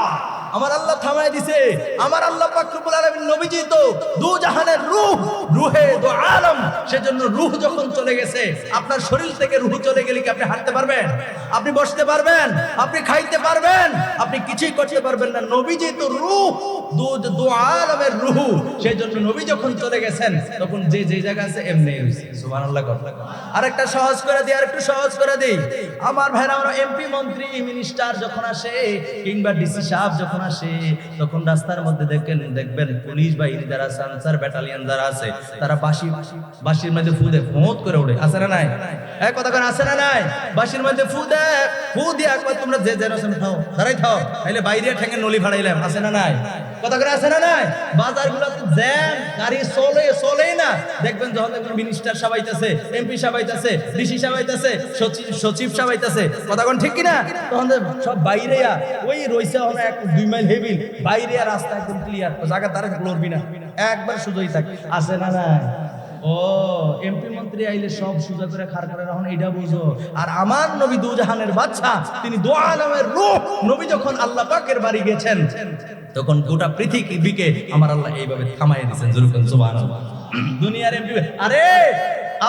Speaker 1: আমার আল্লাহ থামায় দিছে। আমার আল্লাহ পাক রব্বুল আলামিন নবীজি তো দু জাহানের রূহ, রূহে দু আলম। সেজন্য রূহ যখন চলে গেছে, আপনার শরীর থেকে রূহ চলে গেলে কি আপনি হাঁটতে পারবেন? আপনি বসতে পারবেন? আপনি খাইতে পারবেন? আপনি কিছুই করতে পারবেন না। নবীজি তো রূহ, দু আলমের রূহ। সেজন্য নবী যখন চলে গেছেন তখন যে জায়গা আছে এমনি হইছে। সুবহানাল্লাহ। আরেকটা সহজ করে দিই, আরেকটু সহজ করে দিই। আমার ভাইরা, আমরা এমপি, মন্ত্রী, মিনিস্টার যখন আসে কিংবা ডিসি সাহেব যখন আসে, তখন রাস্তার মধ্যে দেখবেন পুলিশ বাহিনী যারা আছে, আনসার ব্যাটালিয়ন যারা আছে, তারা বাঁশির মধ্যে ফু দেয়, ফোঁত করে ওঠে। আছে না নাই? এক কথা কেন, আছে না নাই? বাঁশির মধ্যে ফু দেয়, ফু দিয়া কয় তোমরা যে যেন থাও, দাঁড়াই থাও, তাইলে বাইরে ঠেঙে নলি ফাড়াইলাম। আছে না নাই? কথা করে আছে না নাই? বাজার গুলোতে জ্যাম, গাড়ি চলেই না। দেখবেন যখন দেখবেন মিনিস্টার সাবাইতেছে, এমপি সাবাইতেছে, ডিসি সাবাইতেছে, সচিব সাবাইতেছে। কথা কোন ঠিক কিনা? তখন সব বাইরে ওই রইছে 1-2 মাইল হেবিল বাইরে, রাস্তা একদম ক্লিয়ার, জায়গা তারা লড়বি না, একবার সোজাই থাক। আছে না নাই? ও এমপি মন্ত্রী আইলে সব সোজা করে খাড় করে রাখুন, এটা বুঝো। আর আমার নবী দু জাহানের বাদশা, তিনি দু আলমের রূহ, নবী যখন আল্লাহ পাকের বাড়ি গেছেন তখন গোটা পৃথিবীকে আমার আল্লাহ এইভাবে থামাই দিয়েছেন। জোরে বলেন সুবহানাল্লাহ। দুনিয়ার এমপি, আরে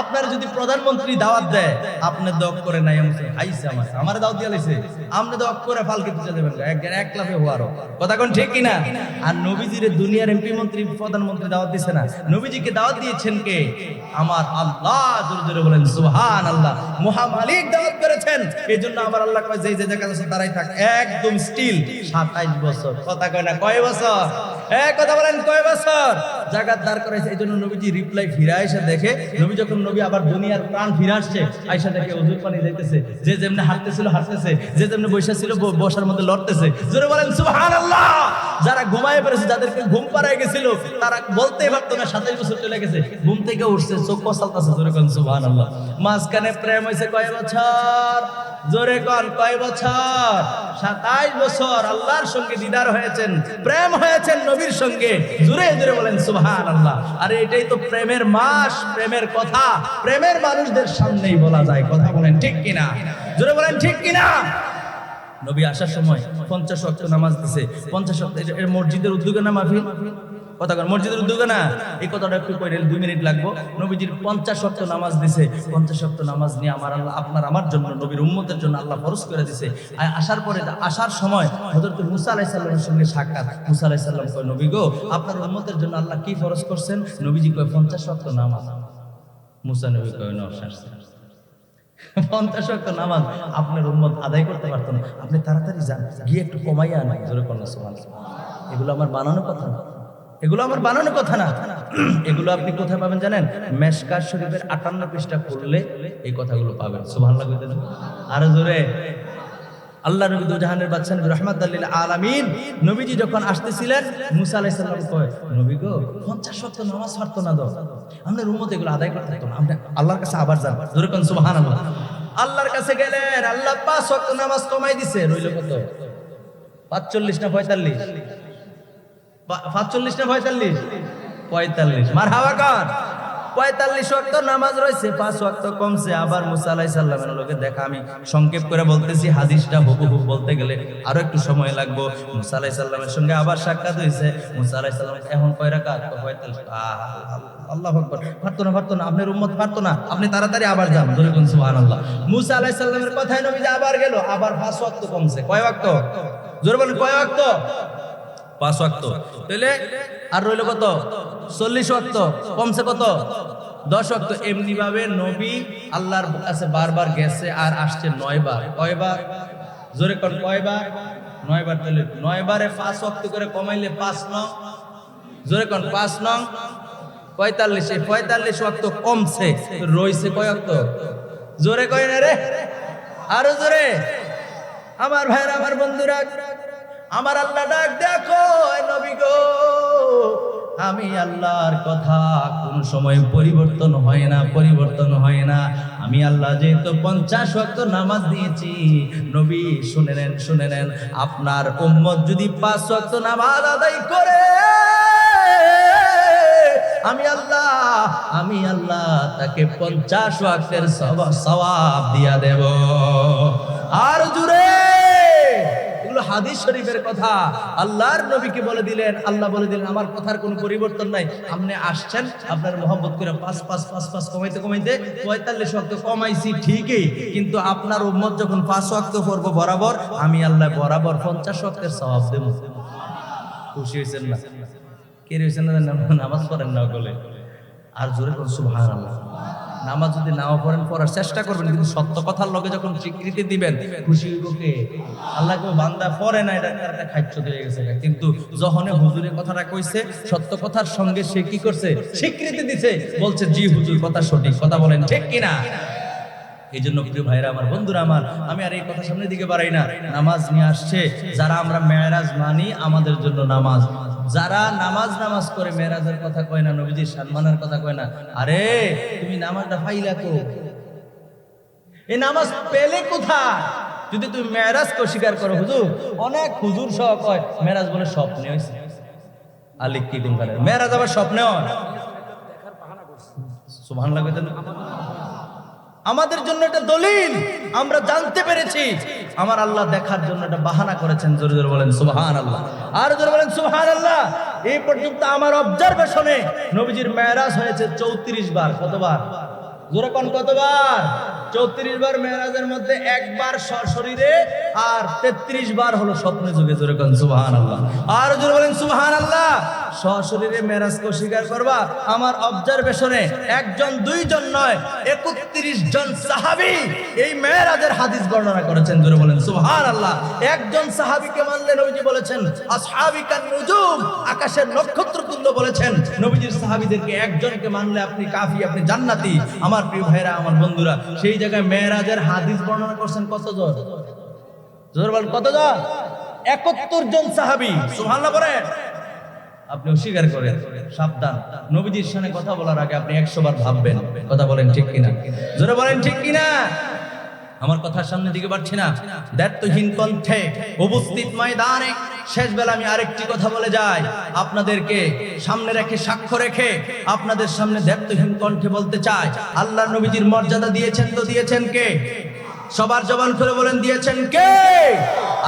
Speaker 1: আপনার যদি প্রধানমন্ত্রী দাওয়াত দেয়, আপনি দক করে নাই আইসে আমার দাওয়াত দিয়ে লাইছে, আপনি দক করে ফালকে দিতে যাবেন এক লাফে হওয়ারও কথা কোন ঠিক কিনা? আর নবীজির দুনিয়ার এমপি মন্ত্রী প্রধানমন্ত্রী দাওয়াত দিছে না, নবীজিকে দাওয়াত দিয়েছেন কে? আমার আল্লাহ। জোরে জোরে বলেন সুবহানাল্লাহ। মহামালিক দাওয়াত করেছেন, এই জন্য আমার আল্লাহ কয় যে জায়গায় আছে তারাই থাক, একদম স্টিল 27 বছর। কথা কয় না কয় বছর? কথা বলেন কয় বছর জায়গার দাঁড় করাইছে। এই জন্য নবীজি রিপ্লাই ফিরে এসে দেখে, নবী যখন নবী আবার দুনিয়ার প্রাণ ফিরে আসছে, আইসা দেখে ওজুর পানি যাইতেছে, যে যেমনি হাঁটতেছিল হাঁটতেছে, যে যেমনি বসে ছিল বসার মধ্যে লড়তেছে। জোরে বলেন সুবহানাল্লাহ। যারা ঘুমায় পড়েছে, যাদেরকে ঘুম পাড়ায় গেছিল, তারা বলতেই পারতো না 27 বছর চলে গেছে, ঘুম থেকে উঠছে, চোখ কসালতেছে। জোরে কোন সুবহানাল্লাহ। মাঝখানে প্রেম হয়েছে কয় বছর? জোরে কোন কয় বছর? 27 বছর আল্লাহর সঙ্গে দিদার হয়েছেন, প্রেম হয়েছেন নবীর সঙ্গে। জোরে জোরে বলেন সুবহানাল্লাহ। আরে এটাই তো প্রেমের মাস, প্রেমের কথা প্রেমের মানুষদের সামনেই বলা যায়। কথা বলেন ঠিক কিনা? জোরে বলেন ঠিক কিনা? নবী আসার সময় 50 ওয়াক্ত নামাজ দিছে। 50 ওয়াক্ত এর মসজিদের উদ্যোগে না মাহফিল? কথা কন মসজিদের উদ্যোগে না? এই কথাটা একটু কইলে 2 মিনিট লাগবে। নবীজির 50 ওয়াক্ত নামাজ দিছে। 50 ওয়াক্ত নামাজ নিয়ে আমার আল্লাহ আপনার আমার জন্য, নবীর উম্মতের জন্য আল্লাহ ফরজ করে দিছে। আসার পরে আসার সময় হযরত মুসা আলাইহিস সালামের সঙ্গে সাক্ষাৎ। মুসা আলাইহিস সালাম কয়, নবী গো, আপনার উম্মতের জন্য আল্লাহ কি ফরজ করছেন? নবীজি কয় 50 ওয়াক্ত নামাজ। মুসা নবী কয় না, 50 ওয়াক্ত নামাজ আপনার উম্মত আদায় করতে পারতো না, আপনি তাড়াতাড়ি যান, গিয়ে একটু কমাইয়া আনেন। জোরে কোন সুবহানাল্লাহ। এগুলো আমার বানানো কথা না, এগুলো আমার বানানো কথা না। এগুলো আপনি কোথায় পাবেন জানেন? মেশকাত শরীফের 58 পৃষ্ঠা খুললে এই কথাগুলো পাবেন। সুবহানাল্লাহ। আর জোরে আল্লাহ নবী দুজাহানের বাদশা নবী রাহমাতুল লিল আলামিন, নবীজি যখন আসতেছিলেন, মুসা আলাইহিস সালাম কয়, নবী গো, 50 ওয়াক্ত নামাজ পারতো না, আমাদের উম্মত এগুলো আদায় করতে পারতো না, আপনি আল্লাহর কাছে আবার যান। জোরে কোন সুবহানাল্লাহ। আল্লাহর কাছে গেলেন, আল্লাহ 5 ওয়াক্ত নামাজ কমাই দিছে। রইল কত? 45 না 45? 45 না 45? 45। মারহাবা কান। 45 ওয়াক্ত নামাজ রয়েছে, 5 ওয়াক্ত কমছে। আবার মুসা আলাইহিস সালামের লোকে দেখা, আমি সংক্ষেপ করে বলতেছি, হাদিসটা হুবহু বলতে গেলে আরো একটু সময় লাগবে। মুসা আলাইহিস সালামের সঙ্গে আবার সাক্ষাৎ হয়েছে। মুসা আলাইহিস সালাম এখন কয় রাকাত? 45। আল্লাহু আকবার। পারতো না, আপনার উম্মত পারতো না, আপনি তাড়াতাড়ি আবার যান। জোরে কোন সুবহানাল্লাহ। মুসা আলাইহিস সালামের কথায় নবী আবার গেল, আবার 5 ওয়াক্ত কমছে। কয় ওয়াক্ত? জোরে বলেন কয় ওয়াক্ত? 5 ওয়াক্ত। তাহলে আর রইল কত? 40 ওয়াক্ত। কমছে কত? 10 ওয়াক্ত। এমনি ভাবে নবী আল্লাহর কাছে বারবার গেছে আর আসছে 9 বার। কয়বার? জোরে কোন কয়বার? 9 বার। তাহলে 9 বারে 5 ওয়াক্ত করে কমাইলে 5 নং, জোরে কোন 5 নং 45। এই 45 ওয়াক্ত কমছে, রইছে কয় ওয়াক্ত? জোরে কয় না রে, আরো জোরে। আমার ভাইরা, আমার বন্ধুরা, আমার আল্লাহ ডাক দেখো, নবী গো, আমি আল্লাহর কথা কোন সময় পরিবর্তন হয় না, পরিবর্তন হয় না। আমি আল্লাহ যেহেতু 50 ওয়াক্ত নামাজ দিয়েছি, নবী শুনে নেন, আপনার উম্মত যদি 5 ওয়াক্ত নামাজ আদায় করে, আমি আল্লাহ তাকে 50 ওয়াক্তের সওয়াব দিয়া দেব। আর জুড়ে হাদিস শরীফের কথা আল্লাহর নবীকে বলে দিলেন, আল্লাহ বলে দিলেন, আমার কথার কোনো পরিবর্তন নাই। আপনি আসছেন আপনার মহব্বত করে 5 কমাইতে 45 ওয়াক্ত কমাইছি ঠিকই, কিন্তু আপনার উম্মত যখন 5 ওয়াক্ত করব বরাবর, আমি আল্লাহ বরাবর 50 ওয়াক্তের সওয়াব দেব। খুশি হয়েছেন না? কে হয়েছেন না? নামাজ পড়েন না বলে। আর জোরে কোন সুবহানাল্লাহ। নামাজ যদি নাও পড়েন, পড়ার চেষ্টা করবেন, কিন্তু সত্য কথার লগে যখন স্বীকৃতি দিবেন, খুশি হইব কে? আল্লাহ কো বান্দা পড়ে না, এটা একটা খাইচ্ছ হয়ে গেছে। কিন্তু যখন হুজুরের কথাটা কইছে, সত্য কথার সঙ্গে সে কি করছে? স্বীকৃতি দিছে, বলছে জি হুজুর কথা সঠিক। কথা বলেন ঠিক কিনা? এই জন্য প্রিয় ভাইরা আমার, বন্ধুরা আমার, আমি আর এই কথা সামনের দিকে বাড়াই না। নামাজ নিয়ে আসছে যারা, আমরা মেরাজ মানি, আমাদের জন্য নামাজ। যারা নামাজ করে মেরাজের কথা কয় না, নবীজির সম্মানের কথা কয় না, আরে তুমি নামাজটা পাইলা কো? এই নামাজ পেলে কোথায়? যদি তুমি মেরাজকে অস্বীকার করো, হুজুর, অনেক হুজুর সহ কয় মেরাজ বলে স্বপ্নে হয়েছে। আলিক কি দিন করে মেরাজ আবার স্বপ্নে হয়? সুবহানাল্লাহ। আমাদের জন্য এটা দলিল, আমরা জানতে পেরেছি আমার আল্লাহ দেখার জন্য এটা বাহানা করেছেন। জোরে জোরে বলেন সুবহানাল্লাহ। আর জোরে বলেন সুবহানাল্লাহ। এই পর্যন্ত আমার অবজারভেশনে নবীজির মেরাজ হয়েছে 34 বার। কতবার? জোরে কোন কতবার? 34 বার মেরাজের মধ্যে একবার সশরীরে আর 33 বার হলো স্বপ্নে যুগে। জোরে কোন সুবহানাল্লাহ। আর জোরে বলেন সুবহানাল্লাহ। সশরীরে মেরাজকে অস্বীকার করবা? আমার অবজারভেশনে একজন দুইজন নয় 31 জন সাহাবী এই মেরাজের হাদিস বর্ণনা করেছেন। জোরে বলেন সুবহানাল্লাহ। একজন সাহাবীকে মানলে নবীজি বলেছেন আসহাবিকান নুজুম, আকাশের নক্ষত্র তুল্য বলেছেন। নবীজির সাহাবীদেরকে একজনকে মানলে আপনি কাফি, আপনি জান্নাতি। আমার প্রিয় ভাইরা, আমার বন্ধুরা, সেই জায়গায় মেরাজের হাদিস বর্ণনা করছেন কতজন? জোরে বলেন কতজন? 71 জন সাহাবী। সুবহানাল্লাহ বলেন। আপনি অস্বীকার করেন, সাবধান। নবীজির সামনে কথা বলার আগে আপনি 100 বার ভাববেন। কথা বলেন ঠিক কিনা? জোরে বলেন ঠিক কিনা? আমার কথার সামনে দিকে বাড়ছি না। দায়িত্বহীন কণ্ঠে উপস্থিত ময়দানে শেষ বেলা আমি আরেকটি কথা বলে যাই, আপনাদেরকে সামনে রেখে, সাক্ষ্য রেখে আপনাদের সামনে দায়িত্বহীন কণ্ঠে বলতে চাই, আল্লাহর নবীজির মর্যাদা দিয়েছেন তো দিয়েছেন কে? সবার জবান খুলে বলেন দিয়েছেন কে?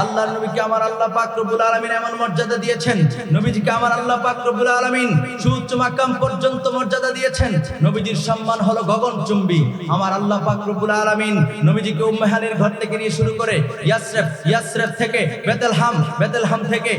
Speaker 1: আল্লাহর নবীকে আমার আল্লাহ পাক রব্বুল আলামিন এমন মর্যাদা দিয়েছেন, নবীজিকে আমার আল্লাহ পাক রব্বুল আলামিন সুউচ্চ মাকাম পর্যন্ত মর্যাদা দিয়েছেন। নবীজির সম্মান হলো গগনচুম্বী। আমার আল্লাহ পাক রব্বুল আলামিন নবীজিকে উম্মে হানির ঘর থেকে নিয়ে শুরু করে ইয়াসরিফ থেকে বেতেলহাম থেকে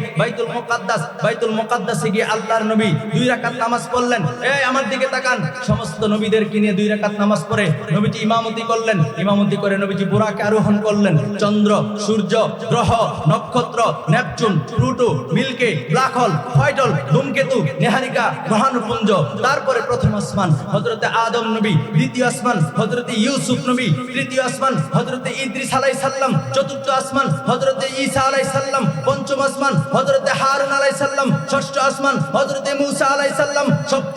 Speaker 1: বাইতুল মুকাদ্দাসে গিয়ে আল্লাহর নবী 2 রাকাত নামাজ পড়লেন। এই আমার দিকে তাকান। সমস্ত নবীদেরকে নিয়ে 2 রাকাত নামাজ পড়ে নবীজি ইমামতি করলেন। ইমামতি করে নবীজি বুরাকে আরোহণ করলেন। চন্দ্র, সূর্য, গ্রহ, নক্ষত্র, Neptune, Pluto, milky, black hole, white hole, ধূমকেতু, নেহারিকা, গ্রহাণুপুঞ্জ, তারপরে প্রথম আসমান হযরতে আদম নবী, দ্বিতীয় আসমান হযরতে ইউসুফ নবী, তৃতীয় আসমান হযরতে ইদ্রিস আলাইহিস সালাম, চতুর্থ আসমান হযরতে ঈসা আলাইহিস সালাম, পঞ্চম আসমান হযরতে হারুন আলাইহিস সালাম, ষষ্ঠ আসমান হযরতে মূসা আলাইহিস সালাম,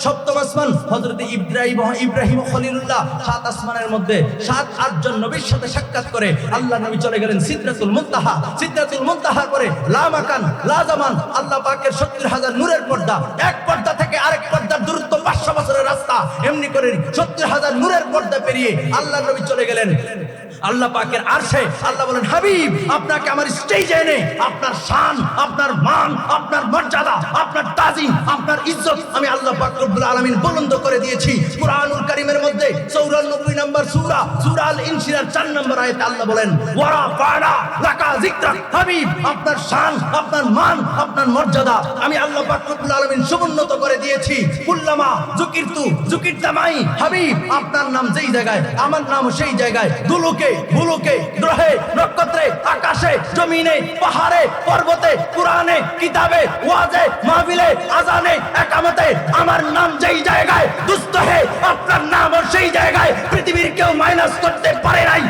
Speaker 1: সপ্তম আসমান হযরতে ইব্রাহিম খলিলুল্লাহ। 7 আসমানের মধ্যে 7-8 জন নবীর সাথে সাক্ষাৎ করে আল্লাহ নবী চলে গেলেন সিদরাতুল মুনতাহা। সিদরাতুল মুনতাহার পরে লা মাকান লা জামান, আল্লাহ পাকের 70,000 নূরের পর্দা, এক পর্দা থেকে আরেক পর্দার দূরত্ব 500 বছরের রাস্তা। এমনি করে 70,000 নূরের পর্দা পেরিয়ে আল্লাহ নবী চলে গেলেন আল্লাহ পাকের আরশে। আল্লাহ বলেন হাবিব, আপনাকে আমার স্টেজে এনে আপনার শান, আপনার মান, আপনার মর্যাদা, আপনার তাজিম, আপনার ইজ্জত আমি আল্লাহ পাক রব্বুল আলামিন বুলন্দ করে দিয়েছি। কুরআনুল কারীমের মধ্যে 94 নম্বর সূরা আল ইনশিরার 4 নম্বর আয়াতে আল্লাহ বলেন ওয়া রাফা'না লাকা যিকরাক। হাবিব, আপনার শান, আপনার মান, আপনার মর্যাদা আমি আল্লাহ পাক রব্বুল আলামিন সমুন্নত করে দিয়েছি। কুল্লামা যুকিরতা মাই। হাবিব, আপনার নাম যেই জায়গায় আমার নাম সেই জায়গায়। দুলুকে বুলুকে, গ্রহে নক্ষত্রে, আকাশে জমিনে, পাহাড়ে পর্বতে, কুরআনে কিতাবে, ওয়াজে মাহফিলে, আজানে একামতে আমার নাম যেই জায়গায়, দুস্থ হে আপনার নামও সেই জায়গায়। পৃথিবীর কেউ মাইনাস করতে পারে নাই,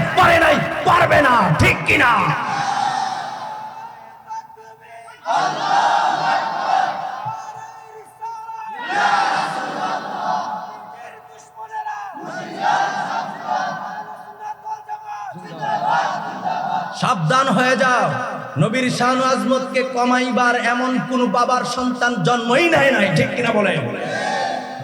Speaker 1: পারবে না। ঠিক কিনা? সাবধান হয়ে যাও, নবীর শান ও আজমতকে কমাইবার এমন কোন বাবার সন্তান জন্মই নাই। ঠিক কিনা বলেন?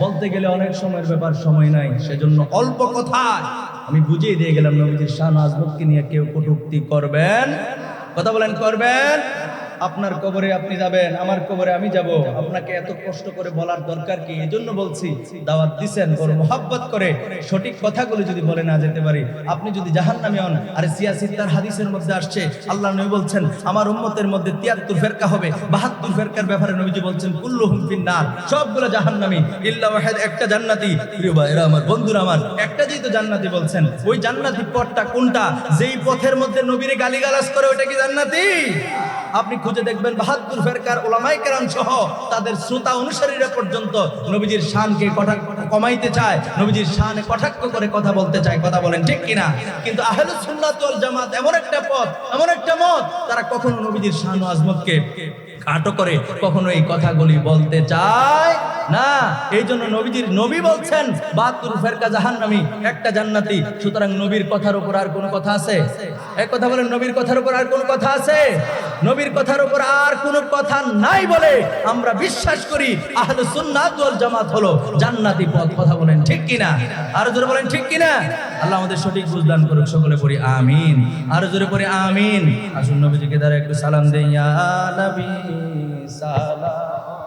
Speaker 1: বলতে গেলে অনেক সময়ের ব্যাপার, সময় নাই, সেজন্য অল্প কথায় আমি বুঝিয়ে দিয়ে গেলাম নবীজির শান ও আজমতকে নিয়ে কেউ কটূক্তি করবেন। কথা বলেন করবেন? আপনার কবরে আপনি যাবেন, আমার কবরে আমি যাব, আপনাকে এত কষ্ট করে বলার দরকার কি? এজন্য বলছি, দাওয়াত দিবেন বড় মোহাব্বত করে, সঠিক কথাগুলো যদি বলে না যেতে পারি, আপনি যদি জাহান্নামী হন। আর সিয়াসিত্তার হাদিসের মধ্যে আসছে আল্লাহ নবী বলছেন আমার উম্মতের মধ্যে 73 ফেরকা হবে। 72 ফেরকার ব্যাপারে নবীজি বলছেন কুল্লুহুম ফিন্নার, সবগুলো জাহান্নামী ইল্লা ওয়াহিদ, একটা জান্নাতি। প্রিয় ভাইরা আমার, বন্ধুরা আমার, একটা যেই তো জান্নাতি বলছেন, ওই জান্নাতি পথটা কোনটা? যেই পথের মধ্যে নবীরে গালিগালাজ করে ওটা কি জান্নাতি? আপনি খুঁজে দেখবেন 72 ফেরকার উলামায়ে কেরাম সহ তাদের শ্রোতা অনুসারীরা পর্যন্ত নবীজির শানকে কমাইতে চায়, নবীজির শানে কটাক্ষ করে কথা বলতে চায়। কথা বলেন ঠিক কিনা? কিন্তু আহলুস সুন্নাত ওয়াল জামাত এমন একটা পথ, এমন একটা মত, তারা কখনো নবীজির শান ও আজমতকে খাটো করে কখনো এই কথাগুলি বলতে চায় না। এই জন্য নবী বলছেন 72 ফেরকা জাহান্নামী, একটা জান্নাতি। সুতরাং নবীর কথার উপর আর কোনো কথা আছে? এক কথা বলেন, নবীর কথার উপর আর কোনো কথা আছে? নবীর কথার উপর আর কোনো কথা নাই বলে আমরা বিশ্বাস করি আহলুস সুন্নাত ওয়াল জামাত হলো জান্নাতি পথ। কথা বলেন ঠিক কিনা? আর জোরে বলেন ঠিক কিনা? আল্লাহ আমাদের সঠিক বুঝদান করুক। সকলে পড়ি আমিন। আর জোরে পড়ি আমিন। আসুন নবীজিকে দ্বারা একটু সালাম দেই। ইয়া নবী সালাম।